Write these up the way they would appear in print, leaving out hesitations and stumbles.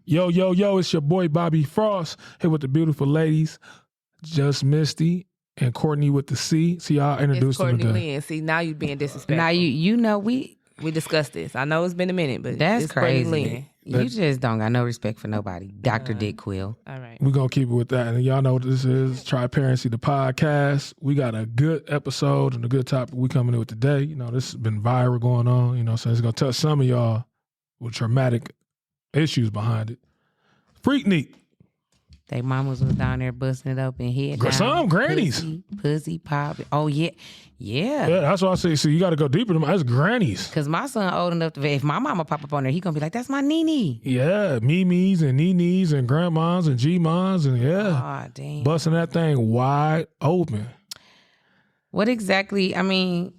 Yo, yo, yo, it's your boy Bobby Frost here with the beautiful ladies, Just Misty and Courtney with the C. See, y'all introduced them Courtney today. Lynn. See, now you being disrespectful. Now you know we discussed this. I know it's been a minute, but that's it's Courtney crazy. Lynn. You just don't got no respect for nobody. Dr. Dick Quill. All right. We're going to keep it with that. And y'all know what this is, Triparency, the podcast. We got a good episode and a good topic we coming in with today. You know, this has been viral going on, you know, so it's going to touch some of y'all with traumatic issues behind it. Freaknik. They mamas was down there busting it up and head down. Some grannies. Pussy pop. Oh, yeah. Yeah, that's why I say, see, you got to go deeper than that's grannies. Because my son old enough to, if my mama pop up on there, he going to be like, that's my Nene. Yeah, Mimi's and Nene's and grandmas and G-Mons and Oh, damn. busting that thing wide open. What exactly, I mean,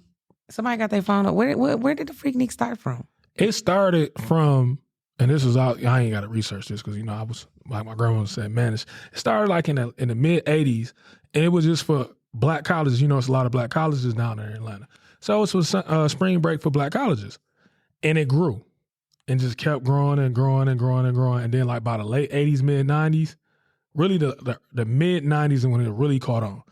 somebody got their phone up. Where did the Freaknik start from? It started from, and this was out, I ain't got to research this because, you know, I was, like my grandma said, man, it started like in the mid-'80s, and it was just for black colleges. You know, it's a lot of black colleges down there in Atlanta. So it was spring break for black colleges. And it grew and just kept growing and growing and growing and growing. And then like by the late 80s, mid-'90s, really the mid-'90s is when it really caught on.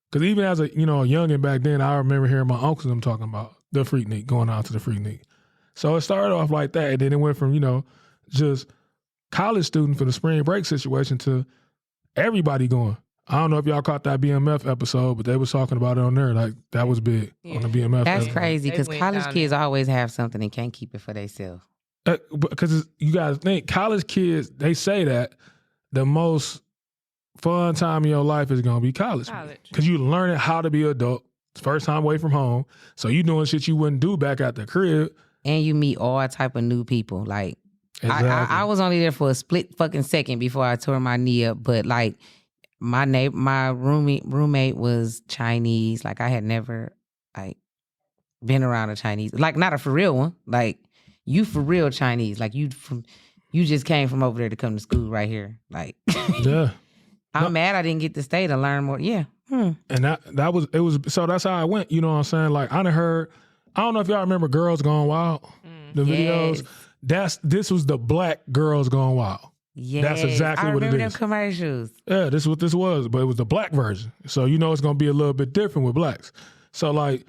Because even as a, you know, a youngin' back then, I remember hearing my uncles and them talking about the Freaknik, going out to the Freaknik. So it started off like that, and then it went from, you know, just college student for the spring break situation to everybody going. I don't know if y'all caught that BMF episode, but they was talking about it on there. Like, that was big on the BMF That's episode. crazy because went college down kids always have something and can't keep it for themselves. Because you guys think, college kids, they say that the most fun time in your life is going to be college. Because you learning how to be an adult. It's first time away from home. So you doing shit you wouldn't do back at the crib. And you meet all type of new people. Like, Exactly. I was only there for a split fucking second before I tore my knee up. But like my roommate was Chinese. Like I had never like been around a Chinese, like not a for real one. Like you for real Chinese. Like you just came from over there to come to school right here. Like Yeah. I'm mad I didn't get to stay to learn more. Yeah. And it was so that's how I went. You know what I'm saying? Like I done heard. I don't know if y'all remember Girls Gone Wild, the videos. This was the black Girls Gone Wild. Yes. That's exactly what it is. I remember them commercials. Yeah, this is what this was, but it was the black version. So you know it's gonna be a little bit different with blacks. So like,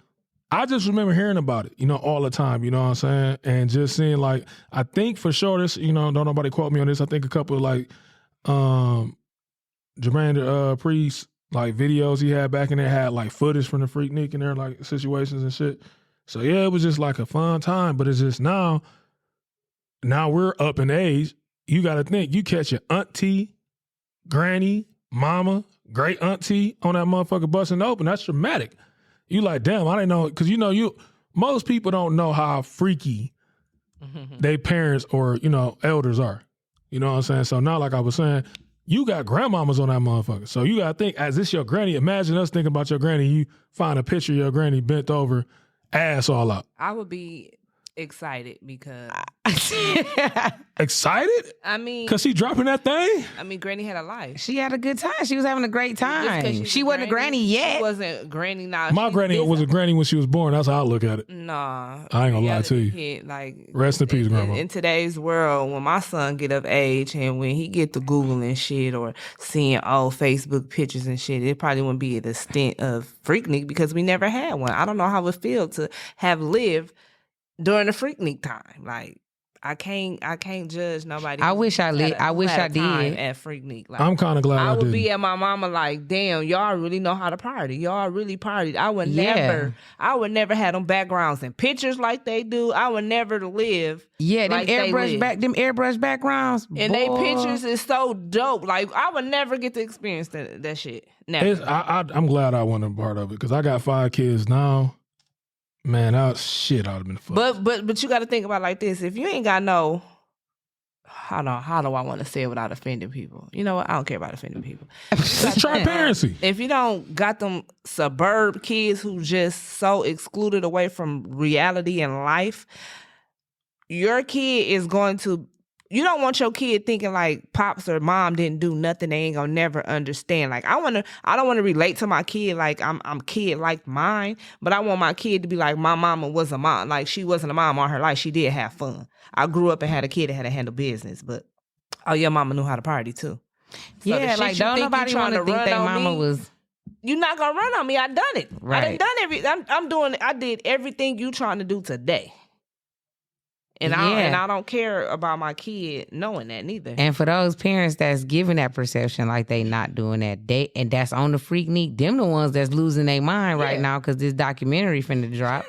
I just remember hearing about it, you know, all the time. You know what I'm saying? And just seeing like, I think for sure this, you know, don't nobody quote me on this. I think a couple of like, Jermaine Priest like videos he had back in there had like footage from the Freaknik in there, like situations and shit. So yeah, it was just like a fun time, but it's just now we're up in age. You got to think, you catch your auntie, granny, mama, great auntie on that motherfucker busting open. That's traumatic. You like, damn, I didn't know, because you know, most people don't know how freaky they parents or, you know, elders are. You know what I'm saying? So now, like I was saying, you got grandmamas on that motherfucker. So you got to think, as this your granny, imagine us thinking about your granny, you find a picture of your granny bent over, ass all out. I would be excited because Excited? I mean, Because she dropping that thing? I mean, Granny had a life. She had a good time. She was having a great time. She wasn't a granny yet. She wasn't granny now. My granny was a granny when she was born. That's how I look at it. Nah, I ain't gonna lie to you. Hit, like, Rest in peace, Grandma. In today's world, when my son get of age and when he get to Googling shit or seeing old Facebook pictures and shit, it probably wouldn't be the extent of Freaknik because we never had one. I don't know how it feels to have lived during the Freaknik time. Like, I can't judge nobody. I wish I did. At Freaknik. Like, I'm kind of glad I would didn't. be at my mama like, damn, y'all really know how to party. Y'all really partied. I would never have them backgrounds and pictures like they do. I would never live. Yeah, them like airbrush backgrounds. And they pictures is so dope. Like, I would never get to experience that shit. Never. I'm glad I wasn't a part of it because I got 5 kids now. Man, I'd have been fucked. But you got to think about it like this. If you ain't got no, how do I want to say it without offending people? You know what? I don't care about offending people. It's triparency. If you don't got them suburb kids who just so excluded away from reality and life, your kid is going to. You don't want your kid thinking like pops or mom didn't do nothing. They ain't gonna never understand. Like I don't want to relate to my kid like I'm kid like mine, but I want my kid to be like my mama was a mom. Like she wasn't a mom all her life. She did have fun. I grew up and had a kid that had to handle business, but Oh, your mama knew how to party too. So Yeah, like don't nobody want to think their mama was. You're not gonna run on me. I done it. Right. I did everything you trying to do today. And I don't care about my kid knowing that neither. And for those parents that's giving that perception like they not doing that, and that's on the Freaknik, them the ones that's losing their mind right now because this documentary finna drop.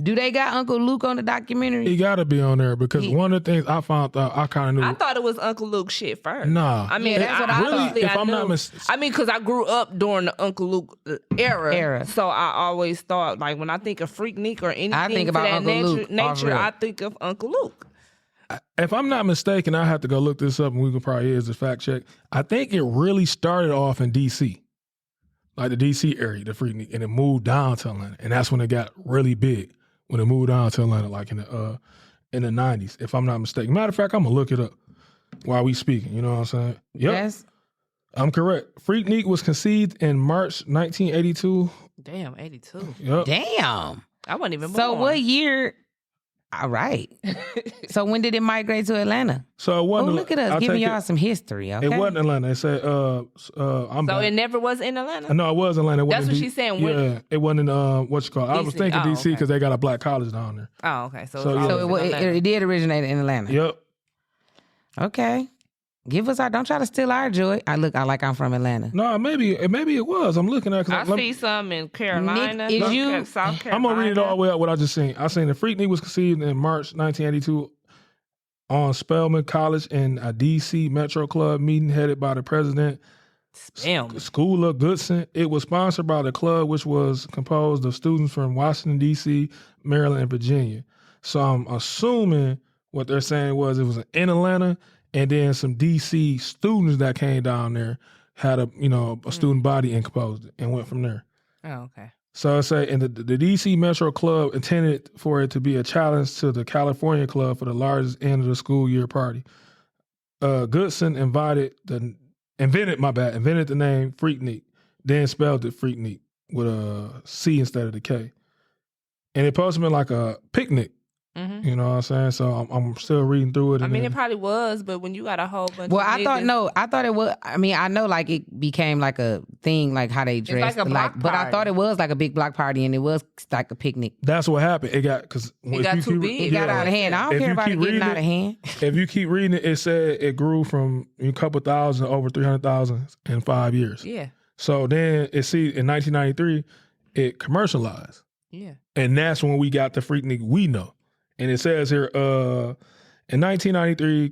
Do they got Uncle Luke on the documentary? He got to be on there because one of the things I found out, I kind of knew. I thought it was Uncle Luke shit first. Nah. I mean, that's what I really, thought. if I'm not mistaken. I mean, because I grew up during the Uncle Luke era. So I always thought, like, when I think of Freaknik or anything I think about to that Uncle Luke, nature, I think of Uncle Luke. If I'm not mistaken, I have to go look this up and we can probably use the fact check. I think it really started off in D.C., like the D.C. area, the Freaknik, and it moved down to Atlanta. And that's when it got really big, when it moved down to Atlanta, like in the 90s, if I'm not mistaken. Matter of fact, I'm going to look it up while we speaking. You know what I'm saying? Yep. Yes. I'm correct. Freaknik was conceived in March 1982. Damn, 82. Yep. Damn. I wasn't even born. So what year? All right. So when did it migrate to Atlanta? So it wasn't. Look at us giving y'all some history. Okay. It wasn't Atlanta. It said. So it never was in Atlanta. No, it was Atlanta. That's what she's saying. Yeah, it wasn't in what you call. I was thinking DC because they got a black college down there. Oh, okay. So it did originate in Atlanta. Yep. Okay. Give us don't try to steal our joy. I'm from Atlanta. No, maybe it was. I'm looking at. I see some in Carolina. Nick, South Carolina. I'm gonna read it all the way up. What I just seen. I seen the Freaknik was conceived in March 1982 on Spelman College in a D.C. Metro Club meeting headed by the president. Schooler Goodson. It was sponsored by the club, which was composed of students from Washington D.C., Maryland, and Virginia. So I'm assuming what they're saying was it was in Atlanta. And then some DC students that came down there had a student body and composed it and went from there. Oh, okay. So I say, and the DC Metro Club intended for it to be a challenge to the California Club for the largest end of the school year party. Goodson invented the name Freaknik, then spelled it Freaknik with a C instead of the K. And it supposed to be like a picnic. Mm-hmm. You know what I'm saying? So I'm still reading through it. I mean, it probably was, but when you got a whole bunch of I thought it was. I mean, I know like it became like a thing, like how they dressed. It's like a block but I thought it was like a big block party and it was like a picnic. That's what happened. It got too big. It got out of hand. I don't care about it getting out of hand. If you keep reading it, it said it grew from a couple thousand to over 300,000 in 5 years. Yeah. So then in 1993, it commercialized. Yeah. And that's when we got the Freaknik we know. And it says here, in 1993,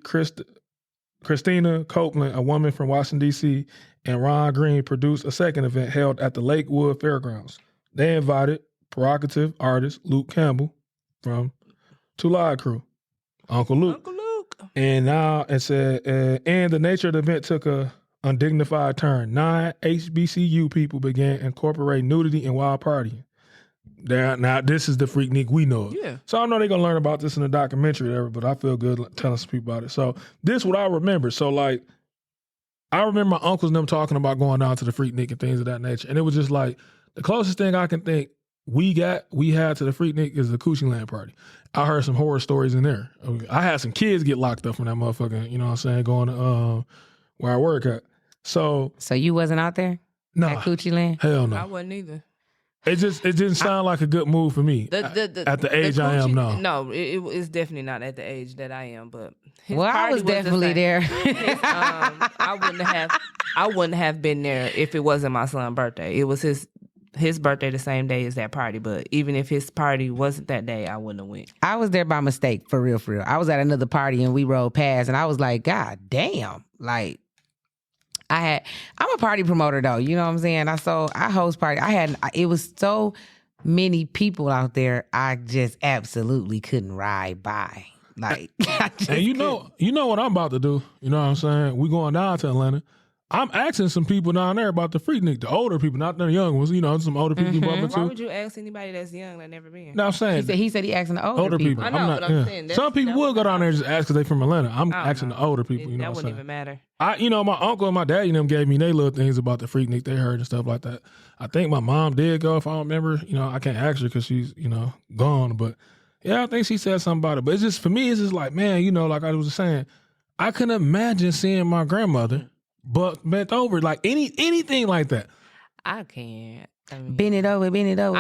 Christina Copeland, a woman from Washington, D.C., and Ron Green produced a second event held at the Lakewood Fairgrounds. They invited provocative artist Luke Campbell from Tulad Crew, Uncle Luke. And now it said, and the nature of the event took a undignified turn. 9 HBCU people began incorporating nudity and wild partying. Now, this is the Freaknik we know of. Yeah. So I know they're going to learn about this in the documentary or whatever, but I feel good telling some people about it. So this is what I remember. So, like, I remember my uncles and them talking about going down to the Freaknik and things of that nature. And it was just like, the closest thing I can think we had to the Freaknik is the Coochie Land party. I heard some horror stories in there. I had some kids get locked up from that motherfucker, you know what I'm saying, going to where I work at. So you wasn't out there? No. At Coochie Land? Hell no. I wasn't either. It didn't sound like a good move for me at the age I am now. No, it's definitely not at the age that I am. But I was definitely there. I wouldn't have been there if it wasn't my son's birthday. It was his birthday the same day as that party. But even if his party wasn't that day, I wouldn't have went. I was there by mistake, for real. I was at another party and we rode past, and I was like, God damn, like. I'm a party promoter though, you know what I'm saying? I host party. It was so many people out there, I just absolutely couldn't ride by. Like, and you know what I'm about to do. You know what I'm saying? We going down to Atlanta. I'm asking some people down there about the Freaknik, the older people, not the young ones. You know, some older people. Why would you ask anybody that's young that never been? No, I'm saying he said he asking the older people. I know, but I'm saying some people will go down there and just ask because they from Atlanta. I'm asking the older people. You know, that wouldn't even matter. My uncle and my dad, them gave me their little things about the Freaknik they heard and stuff like that. I think my mom did go, if I don't remember. You know, I can't ask her because she's gone, but yeah, I think she said something about it. But it's just for me, it's just like, man, like I was saying. I couldn't imagine seeing my grandmother bent over like anything like that. I can't. I mean, Bend it over. I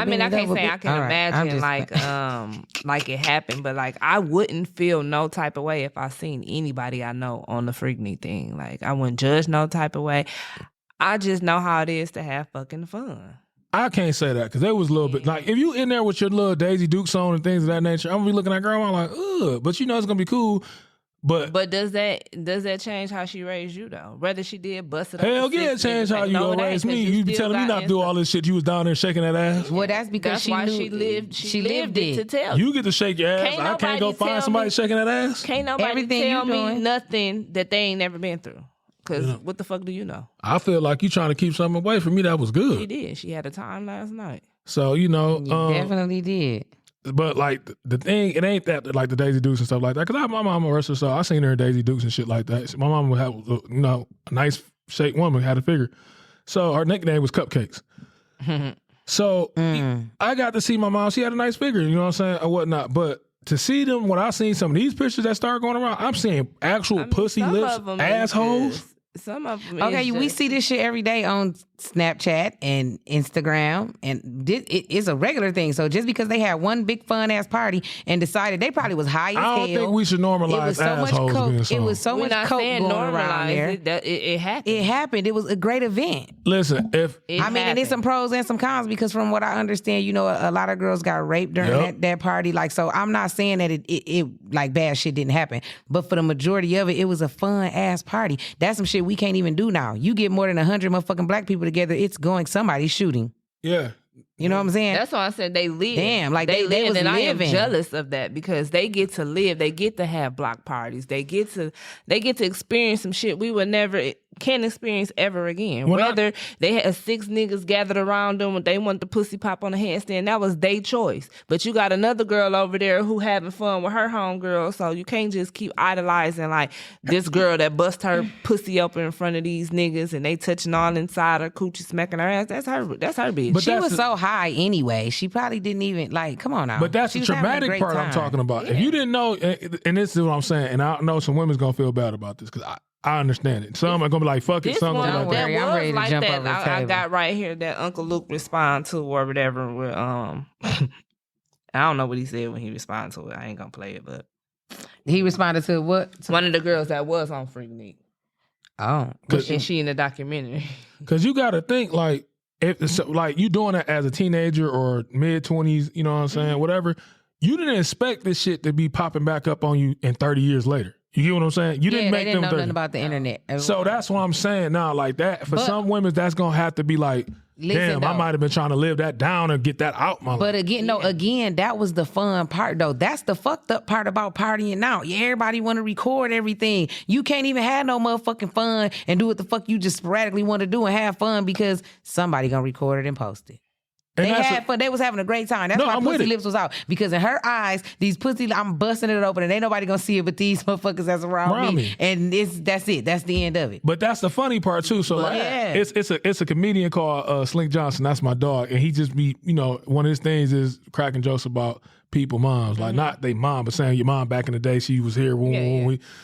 mean, I can't say I can imagine like it happened, but like I wouldn't feel no type of way if I seen anybody I know on the Freaknik thing. Like I wouldn't judge no type of way. I just know how it is to have fucking fun. I can't say that because it was a little bit like if you in there with your little Daisy Dukes on and things of that nature, I'm gonna be looking at grandma like, ugh, but you know it's gonna be cool. But does that change how she raised you though? Whether she did bust it up. Hell yeah, it changed how you gonna raise me. You be telling me not to do all this shit. You was down there shaking that ass. Well, that's because why knew, she lived it to tell you. Get to shake your ass. I can't go find somebody shaking that ass. Can't nobody tell me nothing that they ain't never been through. Because what the fuck do you know? I feel like you trying to keep something away from me that was good. She did. She had a time last night. So, you know. You definitely did. But like the thing, it ain't that like the Daisy Dukes and stuff like that. Because my mom a wrestler, so I seen her in Daisy Dukes and shit like that. My mom would have, you know, a nice shaped woman, had a figure. So her nickname was Cupcakes. So I got to see my mom. She had a nice figure, you know what I'm saying, or whatnot. But to see them, when I seen some of these pictures that start going around, I'm seeing actual pussy lips, assholes. Some of them. Okay, we see this shit every day on Snapchat and Instagram, and it's a regular thing. So just because they had one big fun ass party and decided they probably was high as hell. I don't think we should normalize assholes being It was so much coke going around there. It happened. It happened. It was a great event. Listen, and there's some pros and some cons because from what I understand, you know, a lot of girls got raped during that party. Like, so I'm not saying that it like bad shit didn't happen, but for the majority of it, it was a fun ass party. That's some shit we can't even do now. You get more than 100 motherfucking black people together, it's going somebody's shooting. Yeah. You know what I'm saying? That's why I said they live. Damn, like they was and living. I am jealous of that because they get to live. They get to have block parties. They get to experience some shit we would never can experience ever again. Whether they had 6 niggas gathered around them and they want the pussy pop on the handstand, that was their choice. But you got another girl over there who having fun with her homegirl, so you can't just keep idolizing like this girl that bust her pussy open in front of these niggas and they touching all inside her coochie, smacking her ass. That's her bitch. But she was so high anyway. She probably didn't even like. Come on now. But that's the traumatic part I'm talking about. Yeah. If you didn't know, and this is what I'm saying, and I know some women's gonna feel bad about this because I understand it. Some are gonna be like, "Fuck it." Some gonna be like, "I'm ready to jump over the table." I got right here that Uncle Luke respond to or whatever. With I don't know what he said when he responded to it. I ain't gonna play it, but he responded to what? One of the girls that was on Freaknik. Oh, and she in the documentary. Because you got to think like. If it's like you doing it as a teenager or mid-20s, you know what I'm saying, whatever, you didn't expect this shit to be popping back up on you in 30 years later. You get what I'm saying? You didn't make them know 30. nothing about the internet. So that's what I'm saying now. Like that, for some women, that's going to have to be like, damn, I might have been trying to live that down and get that out my life. But again, that was the fun part though. That's the fucked up part about partying now. Yeah, everybody want to record everything. You can't even have no motherfucking fun and do what the fuck you just sporadically want to do and have fun because somebody gonna record it and post it. And they had fun. They was having a great time. That's why Pussy Lips was out. Because in her eyes, these pussy, I'm busting it open and ain't nobody gonna see it but these motherfuckers that's around me. And that's it. That's the end of it. But that's the funny part too. So like, it's a comedian called Slink Johnson. That's my dog. And he just be, you know, one of his things is cracking jokes about people moms. Like not they mom, but saying your mom back in the day, she was here.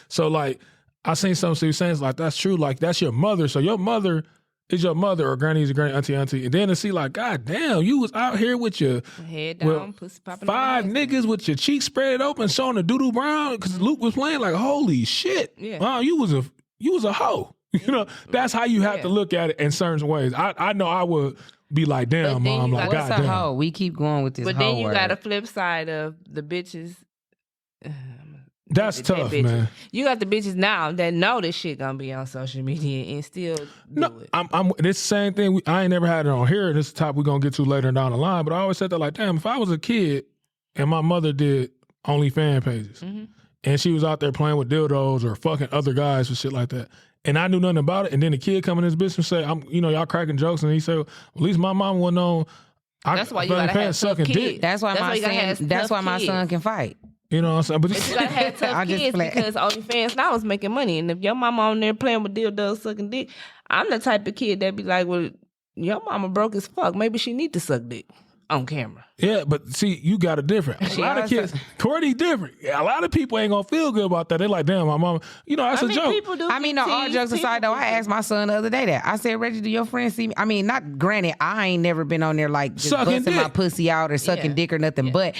So like, I seen something she was saying, like, that's true. Like, that's your mother. So your mother is your mother or granny's a granny, auntie. And then to see like, God damn, you was out here with your head down, pussy popping 5 niggas with your cheeks spread open showing the doo-doo brown because Luke was playing like, holy shit. Yeah. Wow, you was a hoe. You know, that's how you have to look at it in certain ways. I know I would be like, damn, mom, like, God damn. Hoe? We keep going with this But then you got a flip side of the bitches. That's tough, man. You got the bitches now that know this shit gonna be on social media and still do it. I'm this same thing. I ain't never had it on here. This is the topic we're gonna get to later down the line. But I always said that like, damn, if I was a kid and my mother did OnlyFans pages and she was out there playing with dildos or fucking other guys or shit like that, and I knew nothing about it, and then the kid come in this business and say, y'all cracking jokes, and he said, well, at least my mom wouldn't know. That's why you gotta have sucking dick. That's why my son can fight. You know what I'm saying? But you gotta have tough kids because OnlyFans now is making money. And if your mama on there playing with dildos, sucking dick, I'm the type of kid that be like, well, your mama broke as fuck. Maybe she need to suck dick. on camera. Yeah, but see, you got a different. A lot of kids, Courtney different. A lot of people ain't gonna feel good about that. They're like, damn, my mom. You know, that's a joke. People do. All jokes aside, though, I asked my son the other day that. I said, Reggie, do your friends see me? I mean, not granted, I ain't never been on there like just Sucking busting dick. my pussy out or sucking dick or nothing. But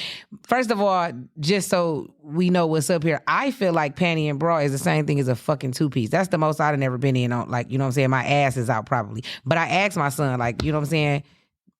first of all, just so we know what's up here, I feel like panty and bra is the same thing as a fucking two-piece. That's the most I've never been in on, like, you know what I'm saying? My ass is out probably. But I asked my son, like, you know what I'm saying?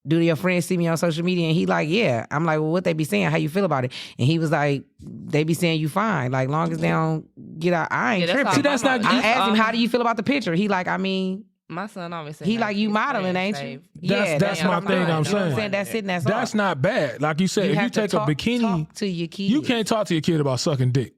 Do your friends see me on social media? And he like, yeah. I'm like, well, what they be saying? How you feel about it? And he was like, they be saying you fine. Like, long as they don't get out, I ain't tripping. See, that's not. I asked him, how do you feel about the picture? He like, I mean, my son always said he like, you modeling, ain't you? That's my thing. I'm saying that's it. That's that's all. not bad. Like you said, if you have to take a bikini, talk to your kid. you can't talk to your kid about sucking dick.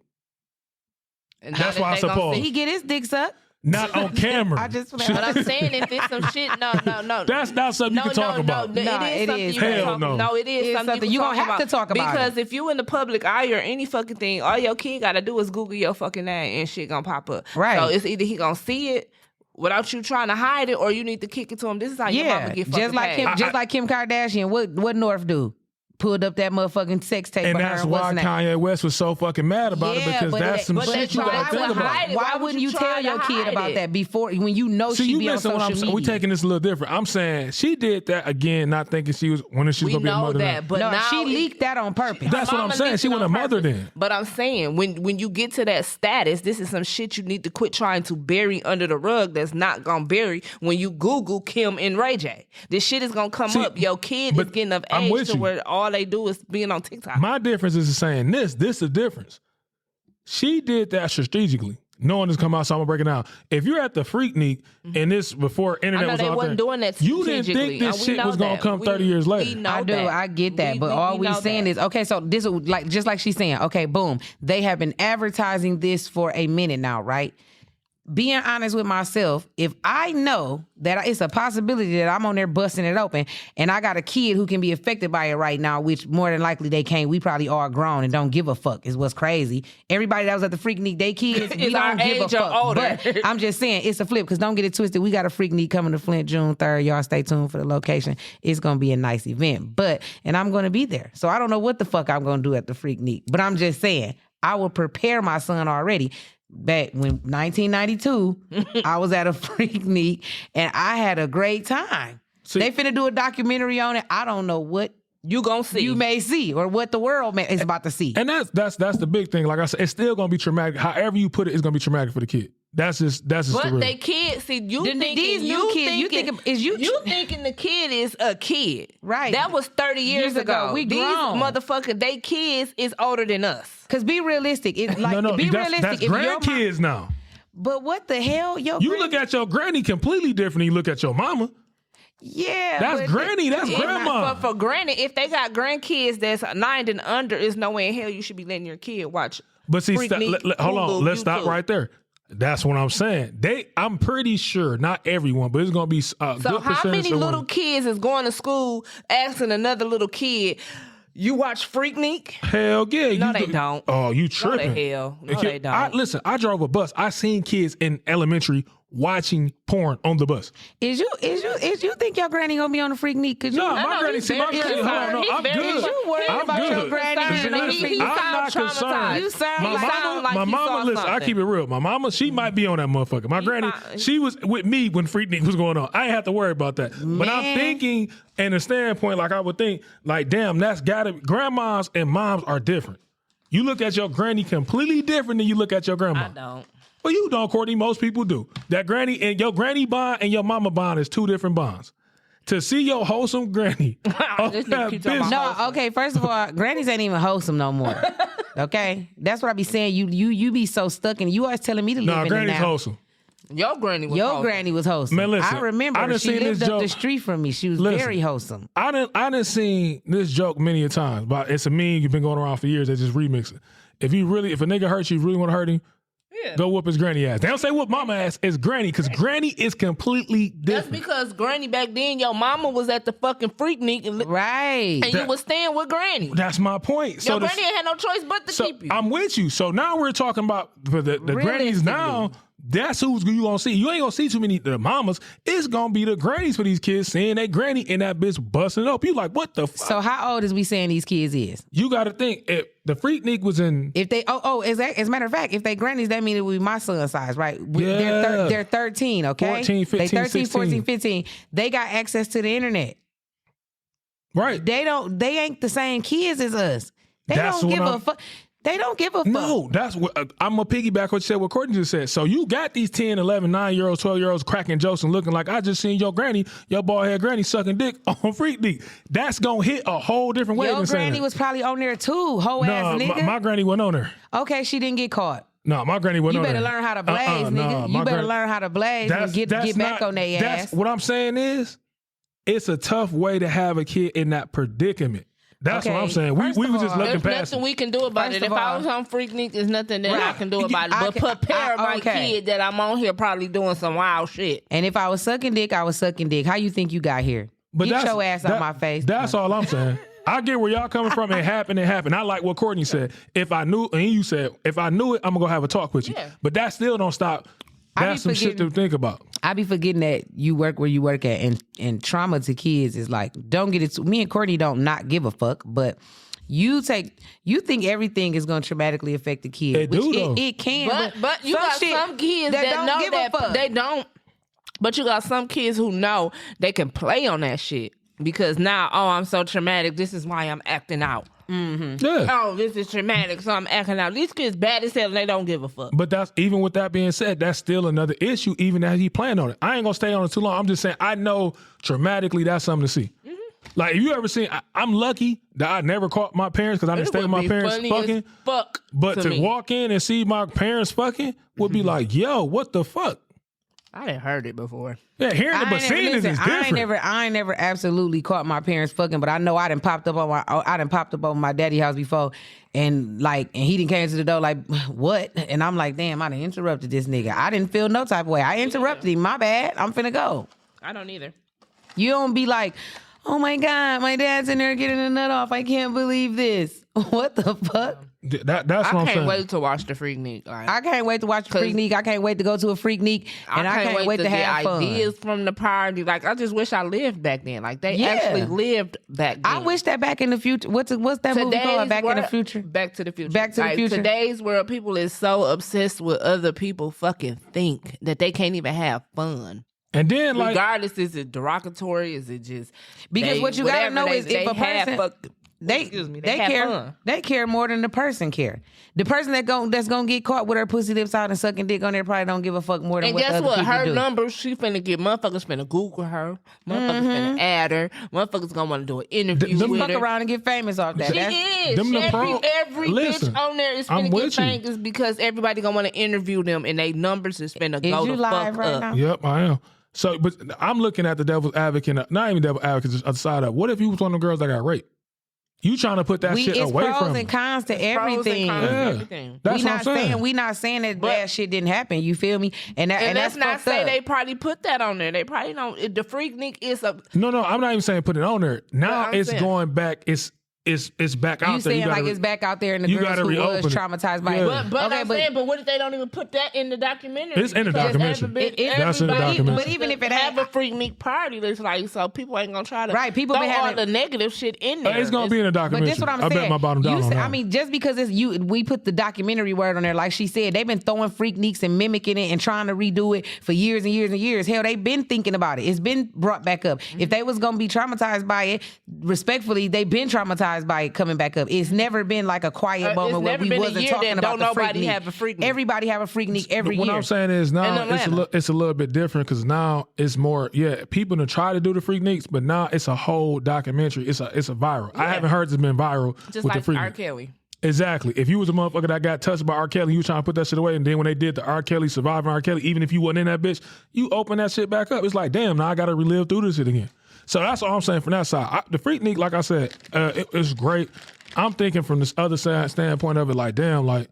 And That's why I suppose. He get his dick sucked. Not on camera. I just. But I'm saying if it's some shit, no. That's not something you can talk about. No, it is something you Hell can talk. no. No, it is something you can gonna have to talk about. Because if you in the public eye or any fucking thing, all your kid gotta do is Google your fucking name and shit gonna pop up. Right. So it's either he gonna see it without you trying to hide it, or you need to kick it to him. This is how your mama get fucking paid. Just like Kim Kardashian. What North do? Pulled up that motherfucking sex tape. And of that's her, why Kanye West was so fucking mad about it, because that's some shit you gotta think about. Why wouldn't you tell your kid about that before, when you know she be on social media? We taking this a little different. I'm saying she did that again, not thinking she was gonna be a mother. That, but no, she leaked that on purpose. That's what I'm saying. She wasn't a mother then. But I'm saying when you get to that status, this is some shit you need to quit trying to bury under the rug. That's not gonna bury when you Google Kim and Ray J. This shit is gonna come up. Your kid is getting of age to where all they do is being on TikTok. My difference is saying this is the difference. She did that strategically, knowing this come out, so I'm gonna break it down. If you're at the Freaknik and this before internet was out there, doing that you didn't think this shit was gonna come 30 years later. I get that, but all we saying is, okay, so this is like just like she's saying, okay, boom, they have been advertising this for a minute now, right? Being honest with myself, if I know that it's a possibility that I'm on there busting it open and I got a kid who can be affected by it right now, which more than likely they can't. We probably all grown and don't give a fuck is what's crazy. Everybody that was at the Freaknik, they kids, we don't give a fuck. Older. But I'm just saying, it's a flip, because don't get it twisted. We got a Freaknik coming to Flint June 3rd. Y'all stay tuned for the location. It's going to be a nice event. And I'm going to be there. So I don't know what the fuck I'm going to do at the Freaknik. But I'm just saying, I will prepare my son already. Back when 1992, I was at a Freaknik and I had a great time. They finna do a documentary on it. I don't know what you gonna see. You may see, or what the world is about to see. And that's the big thing. Like I said, it's still gonna be traumatic. However you put it, it's gonna be traumatic for the kid. That's just but the real. they kids see you thinking these new kids. You thinking the kid is a kid, right? That was 30 years ago. We grown. These motherfuckers, they kids is older than us. Cause be realistic. It's like no, be that's realistic. grandkids now. But what the hell, you look at your granny completely different than you look at your mama. Yeah, that's granny. That's grandma. For granted, if they got grandkids that's 9 and under, there's no way in hell you should be letting your kid watch. But see, hold on. Let's YouTube. stop right there. That's what I'm saying. I'm pretty sure, not everyone, but it's gonna be a good percentage. So how many little kids is going to school asking another little kid, you watch Freaknik? Hell yeah. No, they don't. Oh, you tripping. No, the hell. No, they don't. Listen, I drove a bus. I seen kids in elementary watching porn on the bus. Is you think your granny gonna be on the Freaknik? No, my granny. See, my granny. I'm good. Is you worried about your granny? I'm not concerned. You sound my mama. Listen, I keep it real. My mama, she might be on that motherfucker. My granny, she was with me when Freaknik was going on. I ain't have to worry about that. But I'm thinking, and the standpoint, like I would think, like, damn, that's gotta. Grandmas and moms are different. You look at your granny completely different than you look at your grandma. I don't. Well, you don't, Courtney. Most people do. That granny and your granny bond and your mama bond is two different bonds. To see your wholesome granny. Okay, first of all, grannies ain't even wholesome no more. Okay? That's what I be saying. You be so stuck in you always telling me to live in the now. Granny's wholesome. Your granny was wholesome. Man, listen, I remember she lived up the street from me. She was very wholesome. I done seen this joke many a times, but it's a meme you've been going around for years. They just remix it. If a nigga hurts you, really want to hurt him, go whoop his granny ass. They don't say whoop mama ass. It's granny, because granny is completely different. That's because granny back then, your mama was at the fucking Freaknik, right? And you was staying with granny. That's my point. Your granny had no choice but to keep you. I'm with you. So now we're talking about the grannies now. That's who you gonna see. You ain't gonna see too many the mamas. It's gonna be the grannies for these kids seeing that granny and that bitch busting up. You like, what the fuck? So how old is we saying these kids is? You gotta think, if the Freaknik was in... If they, as a matter of fact, if they grannies, that means it would be my son's size, right? Yeah. They're 13, okay? 14, 15, they 13, 16. 14, 15. They got access to the internet. Right. They ain't the same kids as us. They don't give a fuck. They don't give a fuck. No, that's what I'm gonna piggyback what you said, what Courtney just said. So you got these 10, 11, 9-year-olds, 12-year-olds cracking jokes and looking like, I just seen your granny, your bald head granny sucking dick on Freaknik. That's gonna hit a whole different way. Your granny was probably on there too, ass nigga. My granny wasn't on there. Okay, she didn't get caught. No, my granny wasn't on there. You better learn how to blaze, nigga. You better learn how to blaze and get back on their ass. What I'm saying is, it's a tough way to have a kid in that predicament. That's what I'm saying. We were just looking past There's nothing we can do about it. If I was on Freaknik, there's nothing that I can do about it. But prepare my kid that I'm on here probably doing some wild shit. And if I was sucking dick, I was sucking dick. How you think you got here? Get your ass out my face. That's all I'm saying. I get where y'all coming from. It happened. I like what Courtney said. If I knew, and you said, if I knew it, I'm going to go have a talk with you. Yeah. But that still don't stop. That's some shit to think about. I be forgetting that you work where you work at, and trauma to kids is like, don't get it. Me and Courtney don't not give a fuck, but you think everything is going to traumatically affect the kid. It do though. It can, but you got some kids that don't know that they don't. But you got some kids who know they can play on that shit because now, I'm so traumatic. This is why I'm acting out. Mm-hmm. Yeah. Oh, this is traumatic, so I'm acting out. These kids bad as hell and they don't give a fuck. But that's, even with that being said, that's still another issue, even as he planned on it. I ain't gonna stay on it too long. I'm just saying, I know traumatically that's something to see. Mm-hmm. Like, if you ever seen, I'm lucky that I never caught my parents because I didn't stay with my parents fucking. But to walk in and see my parents fucking would be like, yo, what the fuck? I didn't heard it before. Yeah, hearing it, but seeing it is different. I ain't never absolutely caught my parents fucking, but I know I done popped up on my daddy house before, and he done came to the door like, what? And I'm like, damn, I done interrupted this nigga. I didn't feel no type of way. I interrupted him. My bad. I'm finna go. I don't either. You don't be like, oh my God, my dad's in there getting a nut off. I can't believe this. What the fuck? That's what I'm saying. I can't wait to watch the Freaknik. I can't wait to watch the Freaknik. I can't wait to go to a Freaknik, and I can't wait to have fun. Ideas from the party. Like, I just wish I lived back then. Like, they actually lived back then. I wish that Back in the Future. What's that movie called? Back in the Future. Back to the Future. Back to the Future. Today's world, people is so obsessed with other people fucking think that they can't even have fun. And then, regardless, is it derogatory? Is it just because what you gotta know is if a person they care more than the person care. The person that's gonna get caught with her pussy lips out and sucking dick on there probably don't give a fuck more than what other people do. And guess what? Her numbers, she finna get motherfuckers finna Google her. Motherfuckers finna add her. Motherfuckers gonna want to do an interview with her. Fuck around and get famous off that. She is. Every bitch on there is finna get famous because everybody gonna want to interview them and they numbers is finna go the fuck right up. Now? Yep, I am. So, but I'm looking at the devil's advocate, not even devil's advocate, just other side of. What if you was one of the girls that got raped? You trying to put that shit away from? It's pros and cons to everything. That's what I'm saying. We not saying that bad shit didn't happen. You feel me? And that's not say they probably put that on there. They probably don't. The Freaknik is a. No, I'm not even saying put it on there. Now it's going back. It's back out there. You saying like it's back out there and the girls who was traumatized by it. But what if they don't even put that in the documentary? It's in the documentary. That's in the documentary. But even if it have a Freaknik party, it's like, so people ain't gonna try to people throw all the negative shit in there. It's gonna be in the documentary. But this what I'm saying. I bet my bottom dollar on that. I mean, just because we put the documentary word on there, like she said, they've been throwing Freakniks and mimicking it and trying to redo it for years and years and years. Hell, they've been thinking about it. It's been brought back up. If they was gonna be traumatized by it, respectfully, they've been traumatized by it coming back up. It's never been like a quiet moment where we wasn't talking about the Freaknik. Have a Freaknik. Everybody have a Freaknik every year. What I'm saying is now it's a little bit different because now it's more people to try to do the Freakniks, but now it's a whole documentary. It's a viral. I haven't heard it's been viral just with like the Freaknik. R. Kelly. Exactly. If you was a motherfucker that got touched by R. Kelly, you was trying to put that shit away, and then when they did the R. Kelly, Surviving R. Kelly, even if you wasn't in that bitch, you open that shit back up. It's like, damn, now I got to relive through this shit again. So that's all I'm saying from that side. The Freaknik, like I said, it's great. I'm thinking from this other standpoint of it, like, damn, like,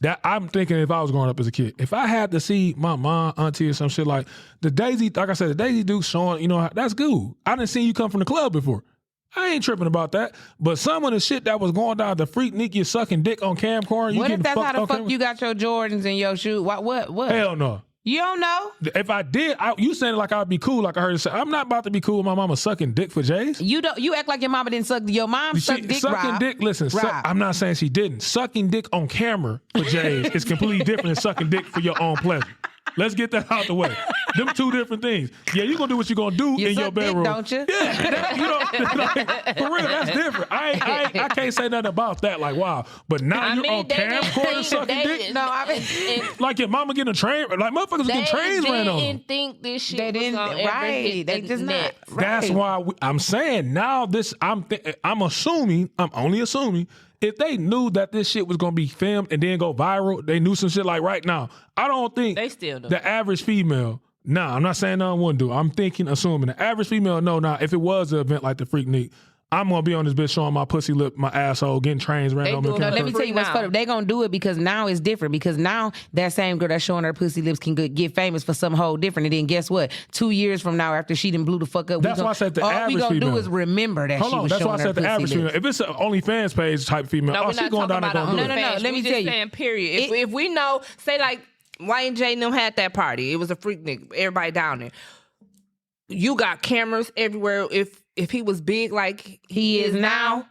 that. I'm thinking if I was growing up as a kid, if I had to see my mom, auntie, or some shit like the Daisy, like I said, the Daisy Duke showing, that's good. I didn't see you come from the club before. I ain't tripping about that. But some of the shit that was going down, the Freaknik, you sucking dick on camcorder. What if that's how the fuck you got your Jordans and your shoes? What? Hell no. You don't know? If I did, you saying like I'd be cool, like I heard you say, I'm not about to be cool with my mama sucking dick for J's. You act like your mama didn't suck. Your mom sucked dick, sucking Rob. dick, listen, I'm not saying she didn't. Sucking dick on camera for J's is completely different than sucking dick for your own pleasure. Let's get that out the way. Them two different things. Yeah, you gonna do what you gonna do in your bedroom, dick, don't you? Yeah, like, for real, that's different. I can't say nothing about that. Like, wow, but now you're on camcorder sucking dick. No, I mean, like your mama getting a train, like motherfuckers getting trains ran on. They didn't think this shit they didn't. was gonna ever hit They the just net. not. That's why I'm saying now. I'm only assuming. If they knew that this shit was gonna be filmed and then go viral, they knew some shit like right now. I don't think They still do. the average female. Nah, I'm not saying no one wouldn't do. I'm assuming the average female. No, if it was an event like the Freaknik, I'm gonna be on this bitch showing my pussy lip, my asshole, getting trains ran They on do me. it. No, let me tell you what's Now. funny. They gonna do it because now it's different. Because now that same girl that's showing her pussy lips can get famous for some whole different. And then guess what? 2 years from now, after she done blew the fuck up, That's why I said the all average we gonna female. do is remember that Hold she on, was that's why I showing her said the pussy average female. lips. If it's an OnlyFans page type female, No, we're she not going talking down there about gonna do it. No, let me we tell just you. saying, period. If we know, say like Wayne J and them had that party, it was a Freaknik, everybody down there. You got cameras everywhere. If he was big like he is now,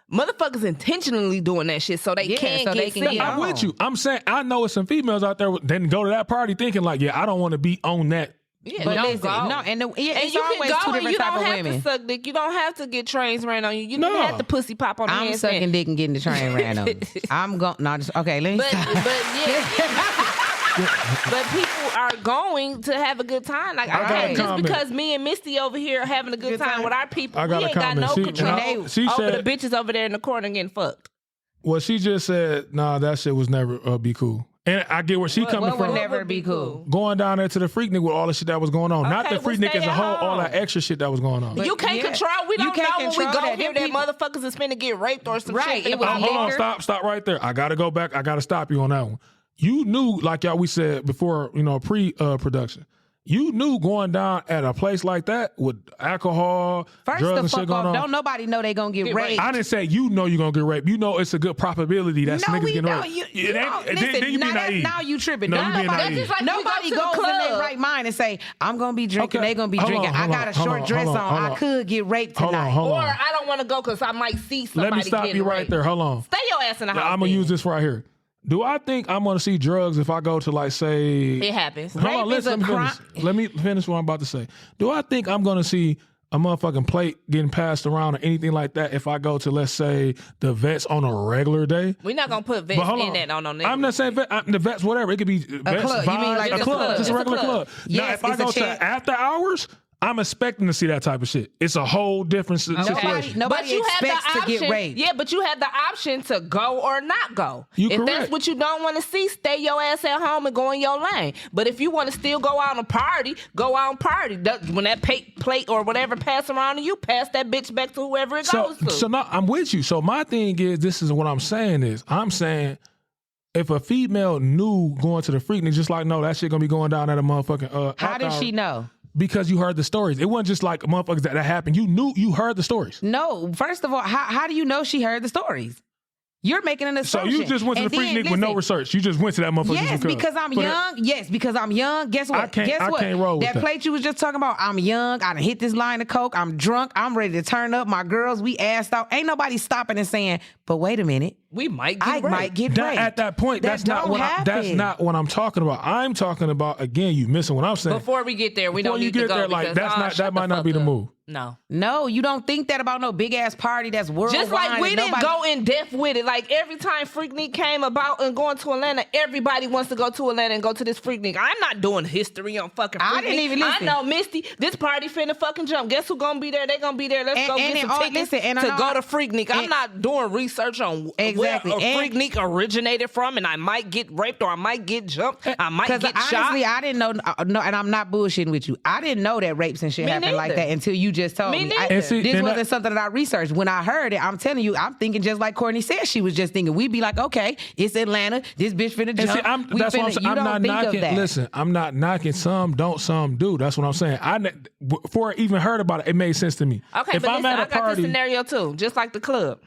motherfuckers intentionally doing that shit so they can so get they can seen. get I'm on. with you. I'm saying I know it's some females out there that go to that party thinking like, yeah, I don't want to be on that. Yeah, But don't listen, go. no, and And it's you always can two go and different you type don't of have women. to suck dick. You don't have to get trains ran on you. You No. don't have to pussy pop on the I'm handstand. sucking dick and getting the train ran on. I'm going. No, okay. Let me. But stop. yeah. But people are going to have a good time. Like I got I a can't just comment. because me and Misty over here are having a good time with our people. I got We a ain't got comment. no She- control she over said- the bitches over there in the corner getting fucked. Well, she just said, nah, that shit was never be cool. And I get where she coming what would from. never be cool? Going down there to the Freaknik with all the shit that was going on. Not Okay, the well, Freaknik stay as a at whole, all home. that extra shit that was going on. You can't yeah. control. We You don't can't know when we control go that. here Them that motherfuckers is finna get raped or some Right, shit. it was Hold on, liquor. stop right there. I gotta go back. I gotta stop you on that one. You knew, like y'all we said before, pre-production. You knew going down at a place like that with alcohol, First drugs the and shit fuck going off, on. don't nobody know they gonna get Get raped. I didn't say you know you're gonna get raped. You know it's a good probability that No, niggas we getting don't. raped. You don't. Then Listen, you be now, naive. now you tripping. No, you being Nobody, naive. That's just like nobody we go to goes the in their club. right mind and say, I'm gonna be drinking, Okay. they gonna be Hold drinking. on, I hold got a on, short hold dress on, on. hold I on. could get raped tonight. Hold Or on. I don't want to go because I might see somebody. Let me stop getting you right raped. there. Hold on. Stay your ass in the house. I'm gonna then. use this right here. Do I think I'm gonna see drugs if I go to like say? It happens. Hold on, Rape is listen, a let me finish what I'm about to say. Do I think I'm gonna see a motherfucking plate getting passed around or anything like that if I go to, let's say, the vets on a regular day? We're not gonna put vets But hold in on. that on no nigga. I'm not saying the vets, whatever. It could be vets, club. You mean vibes, like a a club, club. just a It's a regular club. club. Now, Yes, if I it's a go to check. after hours, I'm expecting to see that type of shit. It's a whole different situation. Nobody expects to get raped. Yeah, but you have the option to go or not go. You if correct. that's what you don't want to see, stay your ass at home and go in your lane. But if you want to still go out and party, go out and party. When that plate or whatever pass around to you, pass that bitch back to whoever it goes to. So now I'm with you. So my thing is, this is what I'm saying is, I'm saying if a female knew going to the Freaknik, just like, no, that shit gonna be going down at a motherfucking How did she know? Because you heard the stories. It wasn't just like motherfuckers that happened. You heard the stories. No, first of all, how do you know she heard the stories? You're making an So assumption. you just went to And the then, Freaknik with no listen, research. You just went to that motherfucker. Yes, because I'm young. Yes, because I'm young. Guess what? I can't Guess roll with that that. plate you was just talking about. I'm young. I done hit this line of coke. I'm drunk. I'm ready to turn up. My girls, we assed out. Ain't nobody stopping and saying, "But wait a minute, we might get I raped. might get raped." At that point, That that's not don't what that's happen. not what I'm talking about. I'm talking about, again, you missing what I'm saying. Before we get there, we Before don't you need to get go there, like, because, that's not- shut that might the not fuck be the up. move. No. No, you don't think that about no big ass party that's worldwide. Just like we and didn't nobody- go in depth with it. Like every time Freaknik came about and going to Atlanta, everybody wants to go to Atlanta and go to this Freaknik. I'm not doing history on fucking Freaknik. I didn't even listen. I know, Misty, this party finna fucking jump. Guess who gonna be there? They gonna be there. Let's And- go and get then some all- tickets listen, and I to know- go to Freaknik. I'm and- not doing research on Exactly. where a And- Freaknik originated from, and I might get raped or I might get jumped. I might Because get honestly, shot. I didn't know. No, and I'm not bullshitting with you. I didn't know that rapes and shit Me happen like neither. that until you just told me. neither. This wasn't something that I researched. When I heard it, I'm telling you, I'm thinking just like Courtney said she was just thinking. We'd be like, okay, it's Atlanta. This bitch finna jump. That's what I'm saying. I'm not knocking. Listen, I'm not knocking. Some don't, some do. That's what I'm saying. Before I even heard about it, it made sense to me. Okay, if but I'm listen, at a I got party, this scenario too. Just like the club.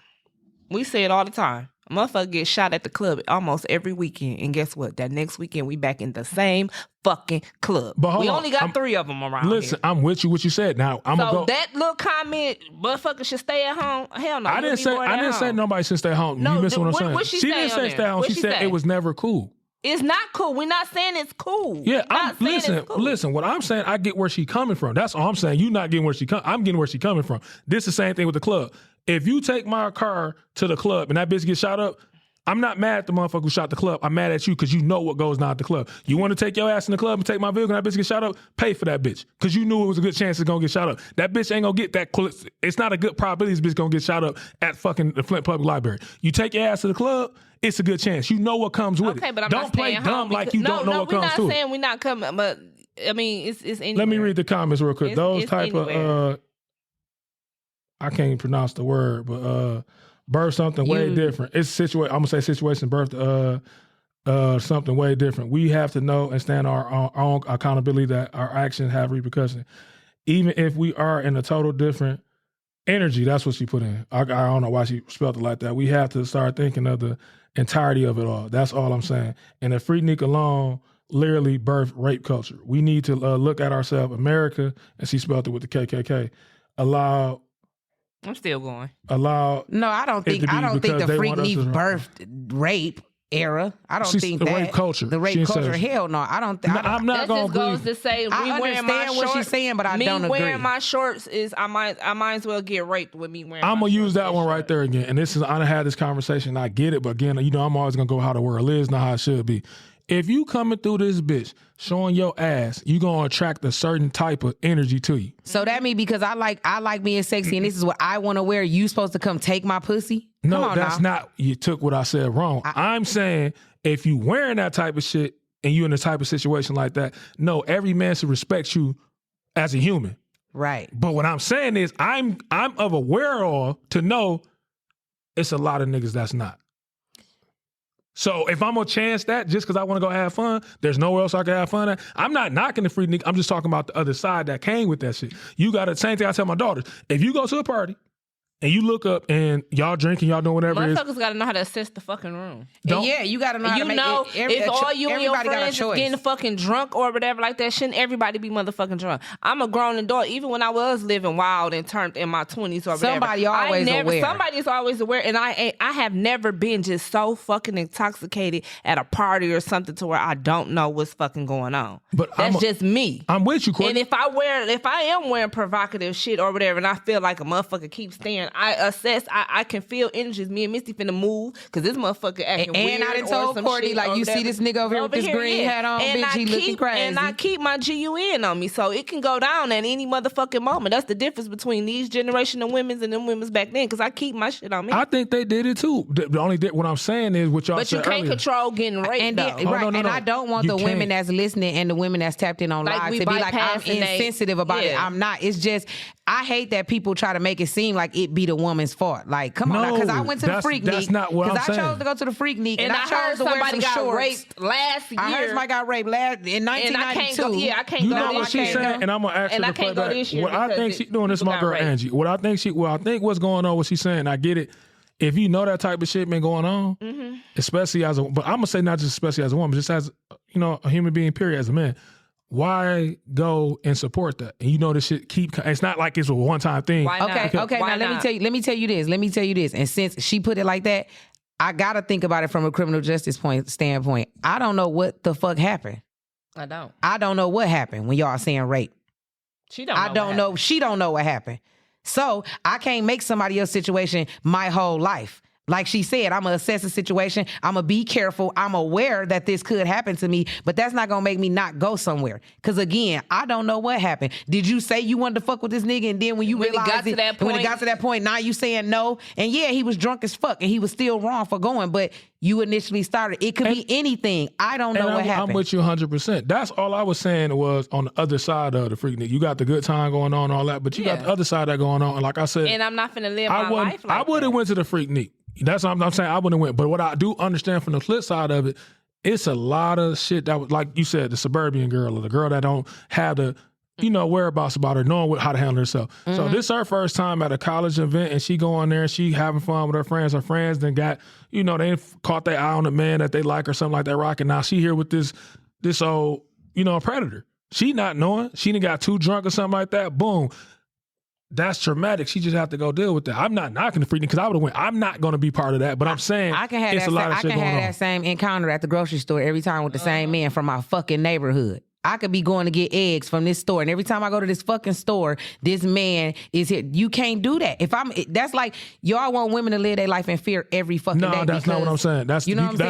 We say it all the time. A motherfucker gets shot at the club almost every weekend. And guess what? That next weekend, we back in the same fucking club. But we only got 3 of them around Listen, here. I'm with you what you said. Now, I'm going to go. That little comment, motherfucker should stay at home. Hell no. I didn't say nobody should stay home. No, you missing what I'm saying. what she didn't say stay home. She said it was never cool. It's not cool. We're not saying it's cool. Yeah, listen. What I'm saying, I get where she coming from. That's all I'm saying. You not getting where she I'm getting where she coming from. This is the same thing with the club. If you take my car to the club and that bitch gets shot up, I'm not mad at the motherfucker who shot the club. I'm mad at you because you know what goes on at the club. You want to take your ass in the club and take my vehicle and that bitch get shot up? Pay for that bitch because you knew it was a good chance it's going to get shot up. That bitch ain't going to get that. It's not a good probability this bitch going to get shot up at fucking the Flint Public Library. You take your ass to the club, it's a good chance. You know what comes with it. But I'm don't not play dumb like you don't know what comes to it. No, we're not saying we're not coming, but I mean, it's anywhere. Let me read the comments real quick. Those it's type anywhere. of, I can't pronounce the word, but birth something way different. It's I'm gonna say situation birth something way different. We have to know and stand our own accountability that our actions have repercussions. Even if we are in a total different energy, that's what she put in. I don't know why she spelled it like that. We have to start thinking of the entirety of it all. That's all I'm saying. And the Freaknik alone literally birthed rape culture. We need to look at ourselves, America, and she spelled it with the KKK. I'm still going. No, I don't think the Freaknik birthed rape era. I don't think that. Rape culture. The rape culture. Hell no. I don't think. I'm not going to goes to say I understand what she's saying, but I don't agree. Me wearing my shorts is I might as well get raped with me wearing. I'm gonna use that one right there again. And this is I had this conversation. I get it, but again, I'm always gonna go how the world is, not how it should be. If you coming through this bitch showing your ass, you gonna attract a certain type of energy to you. So that means because I like being sexy and this is what I want to wear, you supposed to come take my pussy? No, that's not. You took what I said wrong. I'm saying if you wearing that type of shit and you in a type of situation like that, no, every man should respect you as a human. Right. But what I'm saying is I'm of aware of to know it's a lot of niggas that's not. So if I'm gonna chance that just because I want to go have fun, there's nowhere else I can have fun at. I'm not knocking the Freaknik. I'm just talking about the other side that came with that shit. You got the same thing I tell my daughters. If you go to a party and you look up and y'all drinking, y'all doing whatever it is. Motherfuckers gotta know how to assess the fucking room. Yeah, you gotta know how to make it. If all you and your friends is getting fucking drunk or whatever like that, shouldn't everybody be motherfucking drunk? I'm a grown adult. Even when I was living wild and turned in my 20s or whatever. Somebody's always aware. And I have never been just so fucking intoxicated at a party or something to where I don't know what's fucking going on. But that's just me. I'm with you, Courtney. And if I am wearing provocative shit or whatever and I feel like a motherfucker keeps staring, I assess, I can feel energies. Me and Misty finna move because this motherfucker acting weird. And I done told Courtney, like, you see this nigga over here with this green hat on, and bitch, he looking crazy. And I keep my GUN on me, so it can go down at any motherfucking moment. That's the difference between these generation of women's and them women's back then, because I keep my shit on me. I think they did it too. What I'm saying is what y'all said But you can't control getting raped, and then, though. And I don't want the women that's listening and the women that's tapped in on live to be like, I'm insensitive about it. I'm not. It's just, I hate that people try to make it seem like it be the woman's fault. Like, come on now, because I went to the Freaknik. That's not what I'm saying. Because I chose to go to the Freaknik and I heard chose to wear some shorts. Raped last year. I heard somebody got raped in 1992. I can't go. You know what she's saying? And I'm gonna ask her to play back. What I think she's doing, this is my girl Angie. I think what's going on, what she's saying, I get it. If you know that type of shit been going on, especially but I'm gonna say not just especially as a woman, just as a human being, period, as a man. Why go and support that? And you know this shit it's not like it's a one-time thing. Why not? Okay. Now let me tell you this. And since she put it like that, I gotta think about it from a criminal justice standpoint. I don't know what the fuck happened. I don't know what happened when y'all saying rape. She don't know. She don't know what happened. So I can't make somebody else's situation my whole life. Like she said, I'm going to assess the situation. I'm going to be careful. I'm aware that this could happen to me, but that's not going to make me not go somewhere. Because again, I don't know what happened. Did you say you wanted to fuck with this nigga, and then when you realized when it got to that point, now you saying no? And yeah, he was drunk as fuck and he was still wrong for going, but you initially started. It could be anything. I don't know what happened. I'm with you 100%. That's all I was saying was on the other side of the Freaknik. You got the good time going on, all that, but you got the other side of that going on. And like I said, and I'm not finna live my life like I would have went to the Freaknik. That's what I'm saying. I wouldn't have went. But what I do understand from the flip side of it, it's a lot of shit that was, like you said, the suburban girl or the girl that don't have the, whereabouts about her, knowing how to handle herself. Mm-hmm. So this is her first time at a college event, and she go in there and she having fun with her friends. Her friends then got, they caught their eye on the man that they like or something like that rocking. Now she here with this old, predator. She not knowing. She done got too drunk or something like that. Boom. That's traumatic. She just have to go deal with that. I'm not knocking the Freaknik because I would have went. I'm not going to be part of that. But I'm saying I can have it's a lot of shit going on. I can have that same encounter at the grocery store every time with the same man from my fucking neighborhood. I could be going to get eggs from this store, and every time I go to this fucking store, this man is here. You can't do that. That's like y'all want women to live their life in fear every fucking day. No, that's not what I'm saying. That's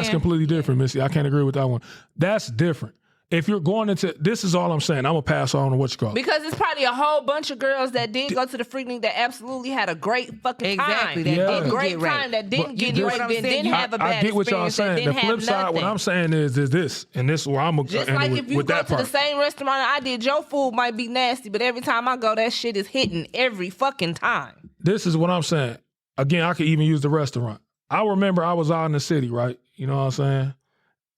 completely different, Missy. I can't agree with that one. That's different. If you're going into, this is all I'm saying. I'm going to pass on to what you call. Because it's probably a whole bunch of girls that did go to the Freaknik that absolutely had a great fucking time. Exactly. That didn't a great time that didn't get raped, that didn't have a bad experience. I get what y'all saying. The flip side, what I'm saying is this, and this is where I'm going to just like if you go to the same restaurant I did, your food might be nasty, but every time I go, that shit is hitting every fucking time. This is what I'm saying. Again, I could even use the restaurant. I remember I was out in the city, right? You know what I'm saying?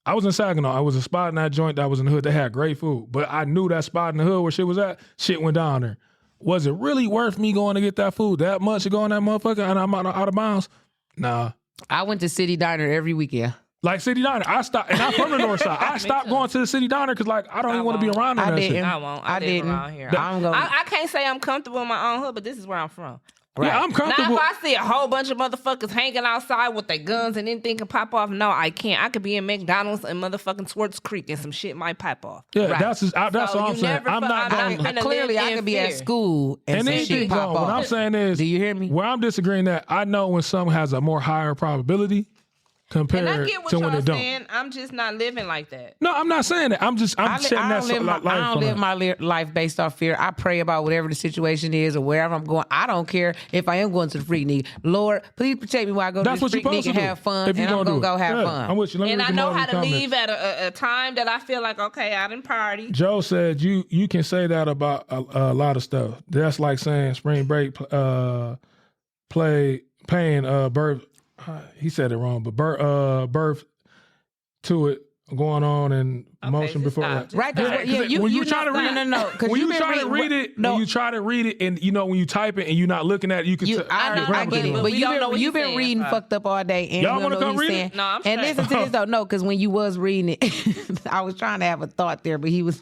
I was in Saginaw. I was a spot in that joint that was in the hood. They had great food. But I knew that spot in the hood where shit was at, shit went down there. Was it really worth me going to get that food that much to go in that motherfucker and I'm out of bounds? Nah. I went to City Diner every weekend. Like City Diner. I stopped, and I'm from the north side. I stopped going to the City Diner because I don't even want to be around that shit. I won't. I didn't. Around here. I can't say I'm comfortable in my own hood, but this is where I'm from. Right. Yeah, I'm comfortable. Now, if I see a whole bunch of motherfuckers hanging outside with their guns and anything can pop off, no, I can't. I could be in McDonald's and motherfucking Swartz Creek and some shit might pop off. Yeah, right. that's all I'm saying. I'm not going. Clearly, I could be at school and some shit pop off. What I'm saying is, do you hear me? Where I'm disagreeing that I know when something has a more higher probability compared and I get what to when it don't. Saying. I'm just not living like that. No, I'm not saying that. I'm setting that life. I don't live my life based off fear. I pray about whatever the situation is or wherever I'm going. I don't care if I am going to the Freaknik. Lord, please protect me while I go to the Freaknik and have fun. And I'm going to go have fun. I'm with you. And I know how to leave at a time that I feel like, okay, I didn't party. Joe said you can say that about a lot of stuff. That's like saying spring break playing birth. He said it wrong, but birth to it going on and motion before that. Right, when you try to read it, when you try to read it, and when you type it and you're not looking at it, you can. I get it, but you've been reading fucked up all day, and y'all want to come read it? No, I'm and listen to this though, no, because when you was reading it, I was trying to have a thought there, but he was.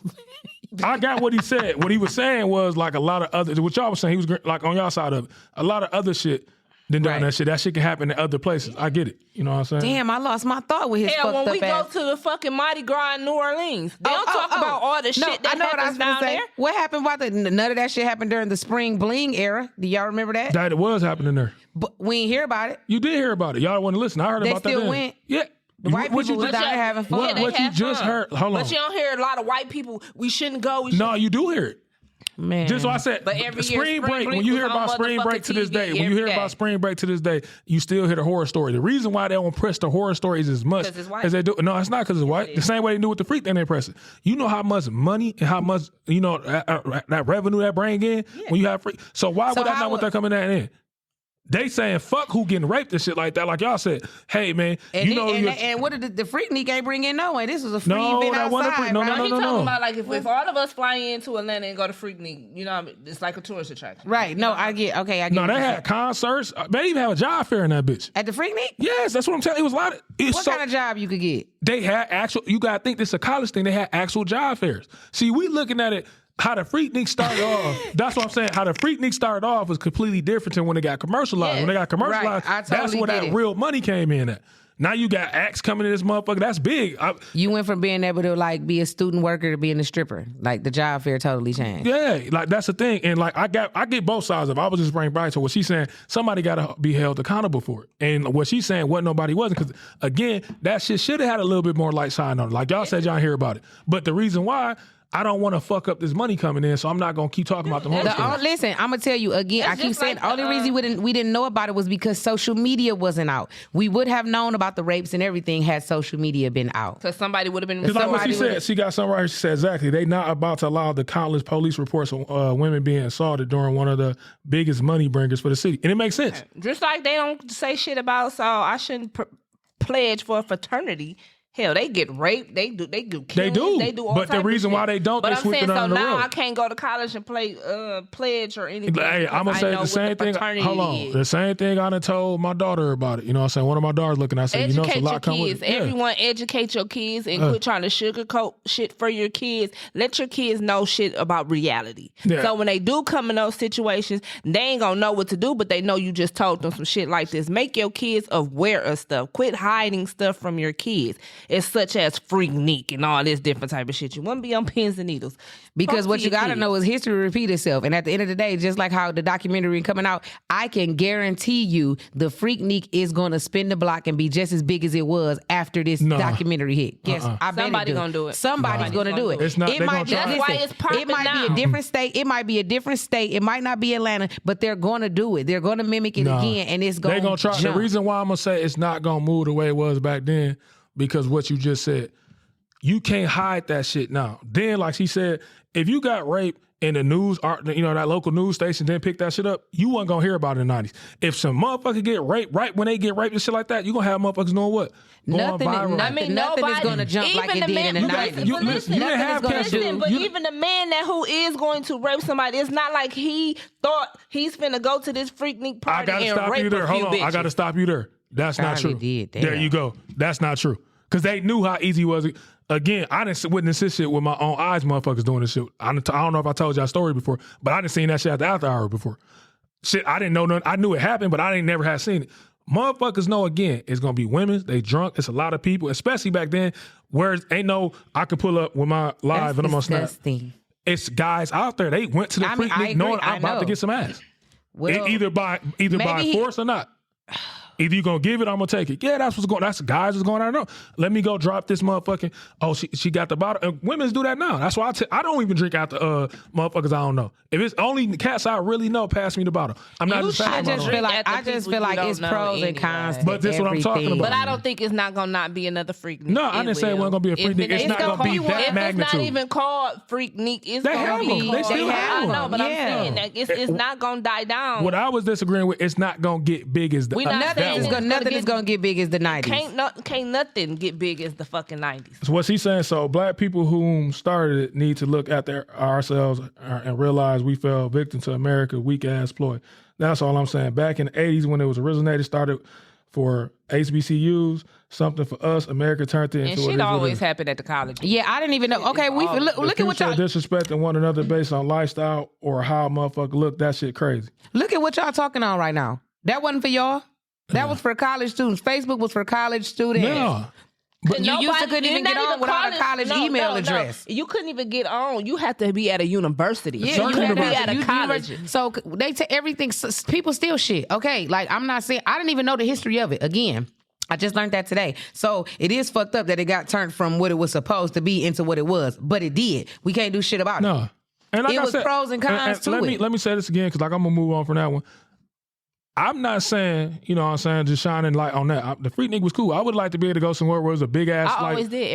I got what he said. What he was saying was like a lot of other. What y'all was saying, he was like on y'all side of it. A lot of other shit. Then doing that shit. That shit can happen in other places. I get it. You know what I'm saying? Damn, I lost my thought with his fucked up ass. When we go to the fucking Mardi Gras in New Orleans, they don't talk about all the shit that happens down there. What happened about none of that shit happened during the spring bling era. Do y'all remember that? That it was happening there. But we didn't hear about it. You did hear about it. Y'all wouldn't listen. I heard about that. They still went? Yeah. The white people was down there having fun. What you just heard, hold on. But you don't hear a lot of white people, we shouldn't go. No, you do hear it. Man. Just what I said. But every spring break, when you hear about spring break to this day, you still hear the horror story. The reason why they don't press the horror stories as much as they do, no, it's not because it's white. The same way they do with the freak, they press it. You know how much money and how much that revenue that bring in when you have freak. So why would I not want that coming in? They saying fuck who getting raped and shit like that. Like y'all said, hey man, and what did the Freaknik ain't bring in no way? This was a free event outside. No. He talking about like if all of us fly into Atlanta and go to Freaknik, it's like a tourist attraction. Right. No, I get. No, they had concerts. They even have a job fair in that bitch. At the Freaknik? Yes, that's what I'm telling you. It was a lot of. What kind of job you could get? They had actual. You gotta think this is a college thing. They had actual job fairs. See, we looking at it. How the Freaknik started off, that's what I'm saying. How the Freaknik started off was completely different than when it got commercialized. When they got commercialized, that's where that real money came in at. Now you got acts coming in this motherfucker. That's big. You went from being able to like be a student worker to being a stripper. Like the job fair totally changed. Yeah, like that's the thing. And like I get both sides of it. I was just bringing back to what she's saying. Somebody got to be held accountable for it. And what she's saying, what nobody wasn't. Because again, that shit should have had a little bit more light shine on it. Like y'all said, y'all hear about it. But the reason why, I don't want to fuck up this money coming in, so I'm not gonna keep talking about the horror. Listen, I'm gonna tell you again. I keep saying the only reason we didn't know about it was because social media wasn't out. We would have known about the rapes and everything had social media been out. Because somebody would have been. Because like what she said, she got something right here. She said exactly. They not about to allow the countless police reports of women being assaulted during one of the biggest money bringers for the city, and it makes sense. Just like they don't say shit about, so I shouldn't pledge for a fraternity. Hell, they get raped. They do. Killings, they do all but the reason why they don't, but they I'm sweep saying, it under the now rug. I can't go to college and play pledge or anything. Hey, I'm gonna say the same thing. Hold on, the same thing I done told my daughter about it. You know what I'm saying? One of my daughters looking. I said, educate it's a lot your come kids. with it. Everyone educate your kids and quit trying to sugarcoat shit for your kids. Let your kids know shit about reality. Yeah. So when they do come in those situations, they ain't gonna know what to do, but they know you just told them some shit like this. Make your kids aware of stuff. Quit hiding stuff from your kids. It's such as Freaknik and all this different type of shit. You want to be on pins and needles. Because Fuck what you got to kids. know is history repeat itself. And at the end of the day, just like how the documentary coming out, I can guarantee you the Freaknik is going to spin the block and be just as big as it was after this documentary hit. Yes, I bet Somebody gonna do it. Somebody's going to do it. It's not, it might be, That's why it's popping it might now. be a different state. It might be a different state. It might not be Atlanta, but they're going to do it. They're going to mimic it again, and it's going to They're going to try. jump. The reason why I'm going to say it's not going to move the way it was back then, because what you just said, you can't hide that shit now. Then, like she said, if you got raped in the news, that local news station didn't pick that shit up, you wasn't gonna hear about it in the 90s. If some motherfucker get raped, right when they get raped and shit like that, you gonna have motherfuckers knowing what? Nothing is going to jump like it did in the 90s. Listen, you didn't have Listen, but even the man who is going to rape somebody, it's not like he thought he's finna go to this Freaknik party and rape a few bitches. I gotta stop you there. That's not true. Did, there you go. That's not true. Because they knew how easy it was. Again, I didn't witness this shit with my own eyes, motherfuckers doing this shit. I don't know if I told y'all a story before, but I didn't seen that shit at the after hour before. Shit, I didn't know nothing. I knew it happened, but I ain't never had seen it. Motherfuckers know, again, it's going to be women. They drunk. It's a lot of people, especially back then, where ain't no, I can pull up with my live and I'm on Snap. It's guys out there. They went to the Freaknik knowing I'm about to get some ass. Well, either by force or not. Either you gonna give it, or I'm gonna take it. Yeah, that's what's going. That's guys what's going on. I know. Let me go drop this motherfucking. Oh, she got the bottle. And women's do that now. That's why I don't even drink out the motherfuckers I don't know. If it's only the cats I really know, pass me the bottle. I'm not just. I just feel like it's pros and cons. But this is what I'm talking about. But I don't think it's not gonna not be another Freaknik. No, I didn't say it wasn't gonna be a Freaknik. It's not gonna be that magnitude. It's not even called Freaknik. It's they gonna be. They still have them. I know, but I'm saying that it's not gonna die down. What I was disagreeing with, it's not gonna get big as the. Nothing is gonna get big as the 90s. Can't nothing get big as the fucking 90s. That's what she's saying. So black people whom started it need to look at ourselves and realize we fell victim to America's weak ass ploy. That's all I'm saying. Back in the 80s when it was originated, started for HBCUs, something for us, America turned it into. And shit always happened at the college. Yeah, I didn't even know. Okay, look at what y'all disrespecting one another based on lifestyle or how a motherfucker look. That shit crazy. Look at what y'all talking on right now. That wasn't for y'all. That was for college students. Facebook was for college students. Yeah. But you used to couldn't even get on without a college email address. You couldn't even get on. You had to be at a university. Yeah, you had to be at a college. So they take everything. People steal shit. Okay, like I'm not saying I didn't even know the history of it. Again, I just learned that today. So it is fucked up that it got turned from what it was supposed to be into what it was. But it did. We can't do shit about it. No. And like it was pros and cons to it. Let me say this again, because like I'm gonna move on from that one. I'm not saying, you know what I'm saying, just shining light on that. The Freaknik was cool. I would like to be able to go somewhere where it was a big ass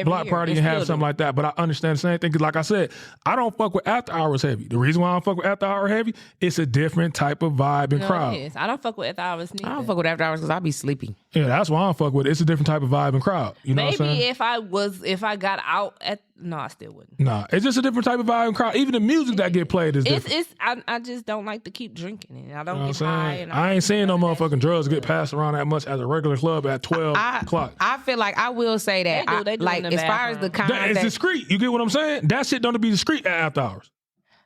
block party and have something like that. But I understand the same thing. Because like I said, I don't fuck with after hours heavy. The reason why I don't fuck with after hour heavy, it's a different type of vibe and crowd. It is. I don't fuck with after hours neither. I don't fuck with after hours because I be sleepy. Yeah, that's why I don't fuck with it. It's a different type of vibe and crowd. You know what I'm saying? Maybe if I got out at no, I still wouldn't. Nah, it's just a different type of vibe and crowd. Even the music that get played is different. I just don't like to keep drinking it. I don't get high. And I ain't seeing no motherfucking drugs get passed around that much at a regular club at 12 o'clock. I feel like I will say that. They do like as far as the kind it's discreet. You get what I'm saying? That shit don't be discreet at after hours.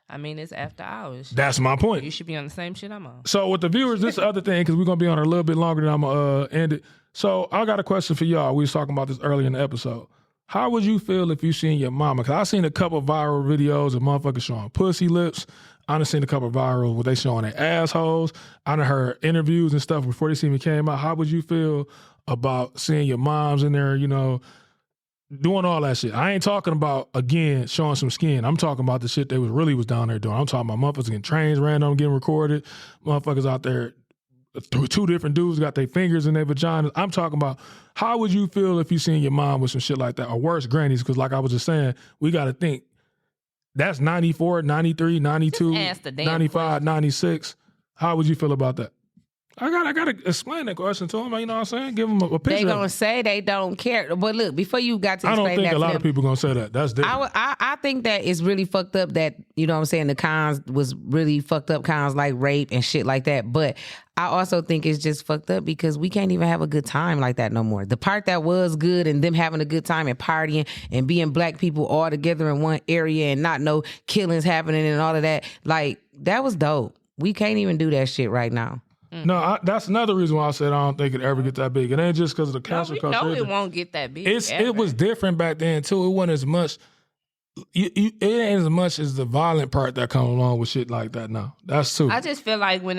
I mean, it's after hours. That's my point. You should be on the same shit I'm on. So with the viewers, this is the other thing, because we're going to be on a little bit longer than I'm going to end it. So I got a question for y'all. We was talking about this earlier in the episode. How would you feel if you seen your mama? Because I seen a couple viral videos of motherfuckers showing pussy lips. I done seen a couple viral where they showing their assholes. I done heard interviews and stuff before this even came out. How would you feel about seeing your moms in there, you know, doing all that shit? I ain't talking about, again, showing some skin. I'm talking about the shit they was down there doing. I'm talking about motherfuckers getting trains ran on, getting recorded. Motherfuckers out there, two different dudes got their fingers in their vaginas. I'm talking about, how would you feel if you seen your mom with some shit like that? Or worse, grannies, because like I was just saying, we got to think, that's 94, 93, 92, 95, 96. How would you feel about that? I gotta explain that question to them. You know what I'm saying? Give them a picture. They gonna say they don't care. But look, before you got to explain that, I don't think a lot of people gonna say that. That's different. I think that it's really fucked up that, you know what I'm saying, the cons was really fucked up, cons like rape and shit like that. But I also think it's just fucked up because we can't even have a good time like that no more. The part that was good and them having a good time and partying and being black people all together in one area and not no killings happening and all of that, like, that was dope. We can't even do that shit right now. No, that's another reason why I said I don't think it ever get that big. It ain't just because of the cancel culture. No, it won't get that big. It was different back then too. It wasn't as much. It ain't as much as the violent part that comes along with shit like that now. That's true. I just feel like when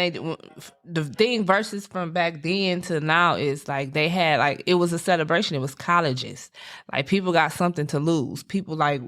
the thing versus from back then to now is like they had like it was a celebration. It was colleges. Like people got something to lose. People like.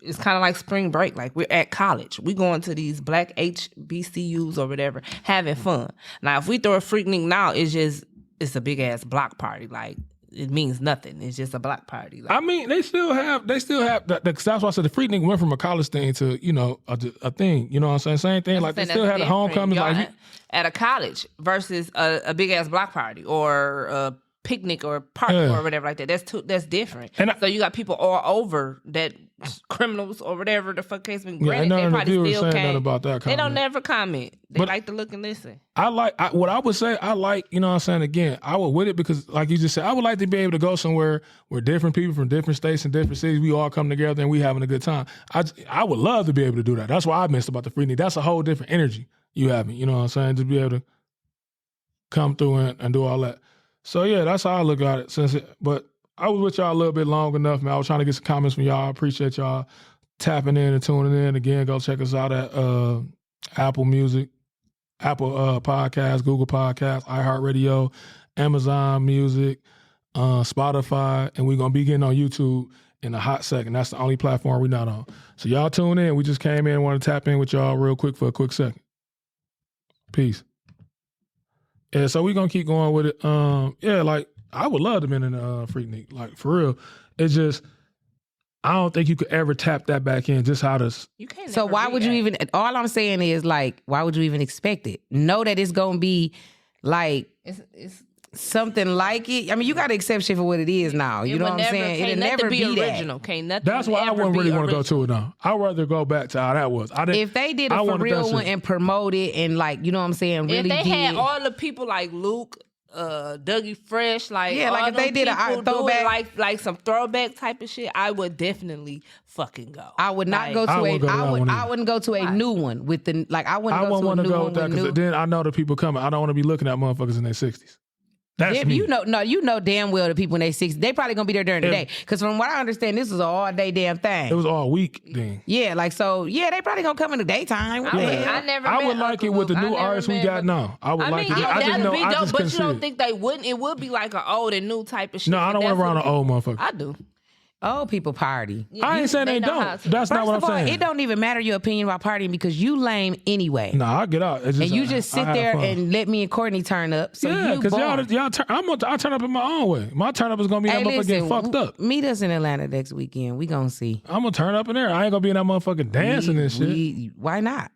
It's kind of like spring break. Like we're at college. We going to these black HBCUs or whatever, having fun. Now, if we throw a Freaknik now, it's a big ass block party. Like it means nothing. It's just a block party. Like, I mean, they still have that's why I said the Freaknik went from a college thing to, you know, a thing. You know what I'm saying? Same thing. Like they still had a homecoming. Like at a college versus a big ass block party or a picnic or party or whatever like that. That's different. So you got people all over that criminals or whatever the fuck case been. Granted, they probably still can't. About that comment. They don't never comment. They like to look and listen. What I would say, you know what I'm saying, again, I would with it because like you just said, I would like to be able to go somewhere where different people from different states and different cities, we all come together and we having a good time. I would love to be able to do that. That's what I missed about the Freaknik. That's a whole different energy you having, you know what I'm saying, to be able to come through and do all that. So yeah, that's how I look at it. But I was with y'all a little bit long enough, man. I was trying to get some comments from y'all. I appreciate y'all tapping in and tuning in. Again, go check us out at Apple Music, Apple Podcasts, Google Podcasts, iHeartRadio, Amazon Music, Spotify, and we're gonna be getting on YouTube in a hot second. That's the only platform we're not on. So y'all tune in. We just came in and want to tap in with y'all real quick for a quick second. Peace. Yeah, so we're gonna keep going with it. Like I would love to be in a Freaknik, like for real. It's just I don't think you could ever tap that back in. Just how to. You can't. So why would you even? All I'm saying is like, why would you even expect it? Know that it's gonna be like it's something like it. I mean, you got to accept shit for what it is now. You know what I'm saying? It'll never be original. That. Can't nothing. That's why I wouldn't really want to go to it now. I'd rather go back to how that was. If they did a for real one and promote it and like, you know what I'm saying? Really, if they had all the people like Luke, Dougie Fresh, like if they did a throwback, like some throwback type of shit, I would definitely fucking go. I would not go to I wouldn't go to a new one with the like. I wouldn't go to a new one because then I know the people coming. I don't want to be looking at motherfuckers in their 60s. That's me. You know damn well the people in their 60s, they probably gonna be there during the day. Because from what I understand, this is an all day damn thing. It was all week thing. Yeah, like so. Yeah, they probably gonna come in the daytime. I would like it with the new artists we got now. I would like it. I just know. But you don't think they wouldn't? It would be like an old and new type of shit. No, I don't want to run an old motherfucker. I do. Old people party. Yeah, I ain't saying they don't. That's not what I'm saying. It don't even matter your opinion about partying because you lame anyway. Nah, I'll get out. And you just sit there and let me and Courtney turn up. So yeah, because I turn up in my own way. My turn up is gonna be that motherfucker getting fucked up. Meet us in Atlanta next weekend. We gonna see. I'm gonna turn up in there. I ain't gonna be in that motherfucker dancing and shit. Why not?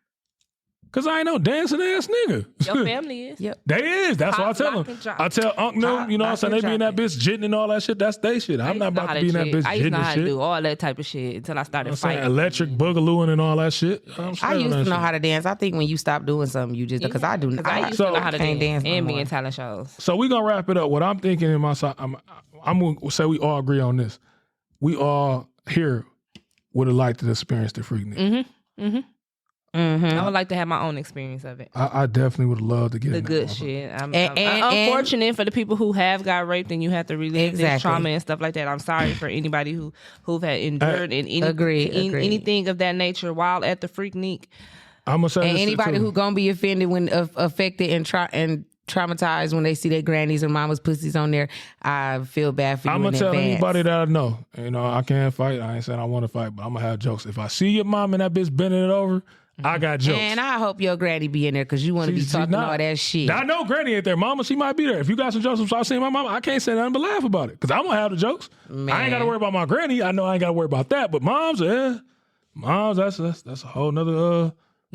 Cause I ain't no dancing ass nigga. Your family is. Yep. They is. That's what I tell them. I tell Unc them, you know what I'm saying? They be in that bitch jitting and all that shit. That's they shit. I'm not about to be in that bitch jitting and shit. I used to know how to do all that type of shit until I started fighting. Electric boogalooing and all that shit. I used to know how to dance. I think when you stop doing something, you just because I do. I used to know how to dance and be in talent shows. So we gonna wrap it up. What I'm thinking in my side, I'm gonna say we all agree on this. We all here would have liked to experience the Freaknik. Mm-hmm. Mm-hmm. I would like to have my own experience of it. I definitely would love to get The in that good motherfucker. shit. I'm unfortunate for the people who have got raped and you have to relive this trauma and stuff like that. I'm sorry for anybody who've had endured anything of that nature while at the Freaknik. I'm gonna say And this anybody too. who gonna be offended when affected and traumatized when they see their grannies or mamas' pussies on there, I feel bad for you. I'm gonna in tell advance. anybody that I know. You know, I can't fight. I ain't saying I want to fight, but I'm gonna have jokes. If I see your mom and that bitch bending it over, I got jokes. And I hope your granny be in there because you want to be talking all that shit. I know granny ain't there. Mama, she might be there. If you got some jokes, if I see my mama, I can't say nothing but laugh about it because I'm gonna have the jokes. Man. I ain't gotta worry about my granny. I know I ain't gotta worry about that. But moms, that's a whole nother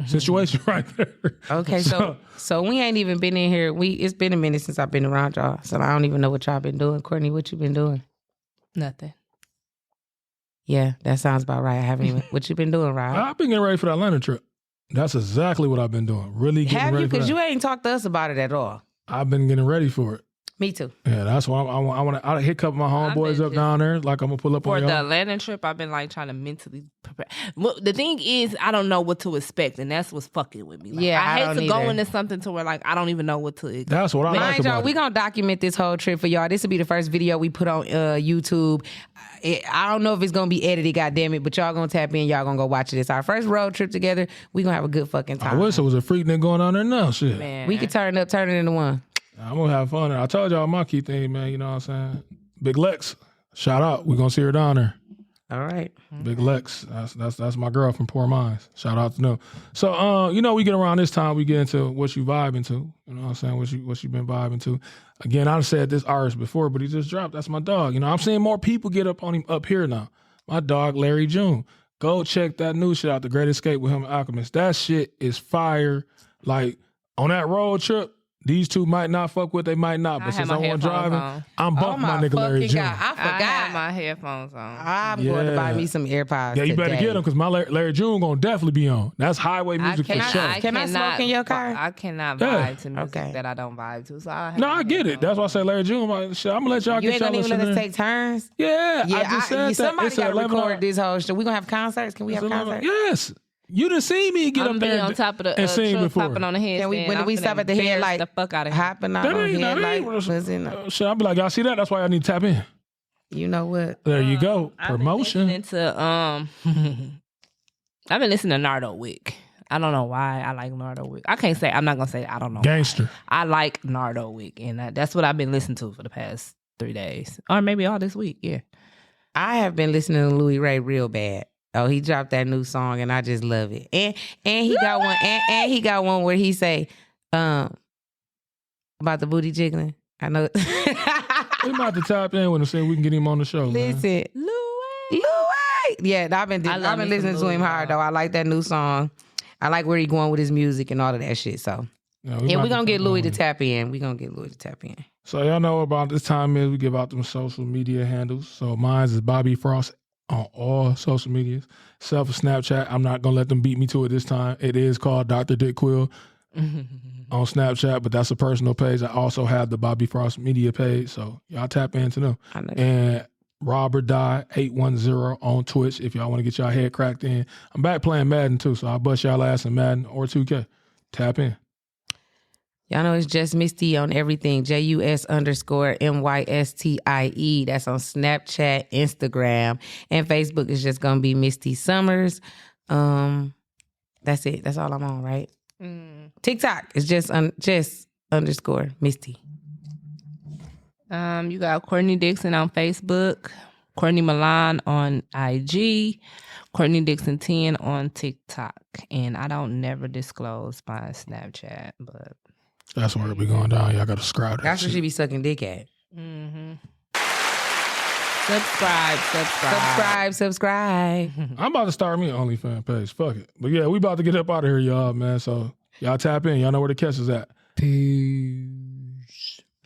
situation right there. Okay, so we ain't even been in here. It's been a minute since I've been around y'all, so I don't even know what y'all been doing. Courtney, what you been doing? Nothing. Yeah, that sounds about right. I haven't even. What you been doing, Rob? I've been getting ready for that Atlanta trip. That's exactly what I've been doing. Really getting Have ready you? for that. Because you ain't talked to us about it at all. I've been getting ready for it. Me too. Yeah, that's why I want to hit a couple of my homeboys up down there. Like I'm gonna pull up For on the y'all. Atlanta trip, I've been like trying to mentally prepare. Well, the thing is, I don't know what to expect, and that's what's fucking with me. Like, Yeah, I hate to don't go either. into something to where like I don't even know what to expect. That's what I like Mind y'all, about we it. gonna document this whole trip for y'all. This will be the first video we put on YouTube. I don't know if it's gonna be edited, goddamn it, but y'all gonna tap in. Y'all gonna go watch it. It's our first road trip together. We gonna have a good fucking I time. wish there was a freak nigga going on there now. Shit. Man, We could turn it into one. I'm gonna have fun. I told y'all my key thing, man. You know what I'm saying? Big Lex, shout out. We gonna see her down there. All right. Big Lex, that's my girl from Poor Minds. Shout out to them. So, you know, we get around this time, we get into what you vibing to. You know what I'm saying? What you been vibing to. Again, I've said this artist before, but he just dropped. That's my dog. You know, I'm seeing more people get up on him up here now. My dog, Larry June. Go check that new shit out, The Great Escape with him and Alchemist. That shit is fire. Like, on that road trip, these two might not fuck with, they might not. But since I want driving, I'm bumping my nigga Larry June. God, I forgot. I have my headphones on. I'm going to buy me some AirPods. Yeah, you better get them because my Larry June gonna definitely be on. That's highway music for sure. Can I smoke in your car? I cannot vibe to music Okay. that I don't vibe to. So I get it. That's why I say Larry June. Shit, I'm gonna let y'all You get ain't y'all gonna even let listen us there. take turns? Yeah, I just said that. Somebody It's got to 11 record hours. this whole shit. We gonna have concerts? Can we have concerts? Yes. You done seen me get I'm up there on top of the and sing truck, before. popping on the headstand. When we stop at the headlight, the fuck out of here. hopping out That on ain't, headlight. shit, I'll be like, y'all see that? That's why y'all need to tap in. You know what? There you go. I've been Promotion. listening to I've been listening to Nardo Wick. I don't know why I like Nardo Wick. I'm not gonna say I don't know. Gangster. Why. I like Nardo Wick, and that's what I've been listening to for the past 3 days, or maybe all this week. Yeah, I have been listening to Louis Ray real bad. Oh, he dropped that new song and I just love it. And he got one and he got one where he say about the booty jiggling. I know. We about to tap in with him, see if we can get him on the show. Listen, Louis. Yeah, I've been listening to him hard though. I like that new song. I like where he going with his music and all of that shit. So Yeah, we're gonna get Louis to tap in. So y'all know about this time is we give out them social media handles. So mine is Bobby Frost on all social medias. Self a Snapchat. I'm not gonna let them beat me to it this time. It is called Dr. Dick Quill on Snapchat, but that's a personal page. I also have the Bobby Frost media page. So y'all tap into them. And Robert Die 810 on Twitch if y'all want to get y'all head cracked in. I'm back playing Madden too, so I'll bust y'all ass in Madden or 2K. Tap in. Y'all know it's just Misty on everything. JUS_MYSTIE. That's on Snapchat, Instagram, and Facebook is just gonna be Misty Summers. That's it. That's all I'm on, right? TikTok is just _ Misty. You got Courtney Dixon on Facebook, Courtney Milan on IG, Courtney Dixon 10 on TikTok, and I don't never disclose my Snapchat, but. That's where it be going down. Y'all got to subscribe to that That's where shit. she be sucking dick at. Subscribe. I'm about to start me an OnlyFans page. Fuck it. But yeah, we about to get up out of here, y'all, man. So y'all tap in. Y'all know where the catch is at. Peace.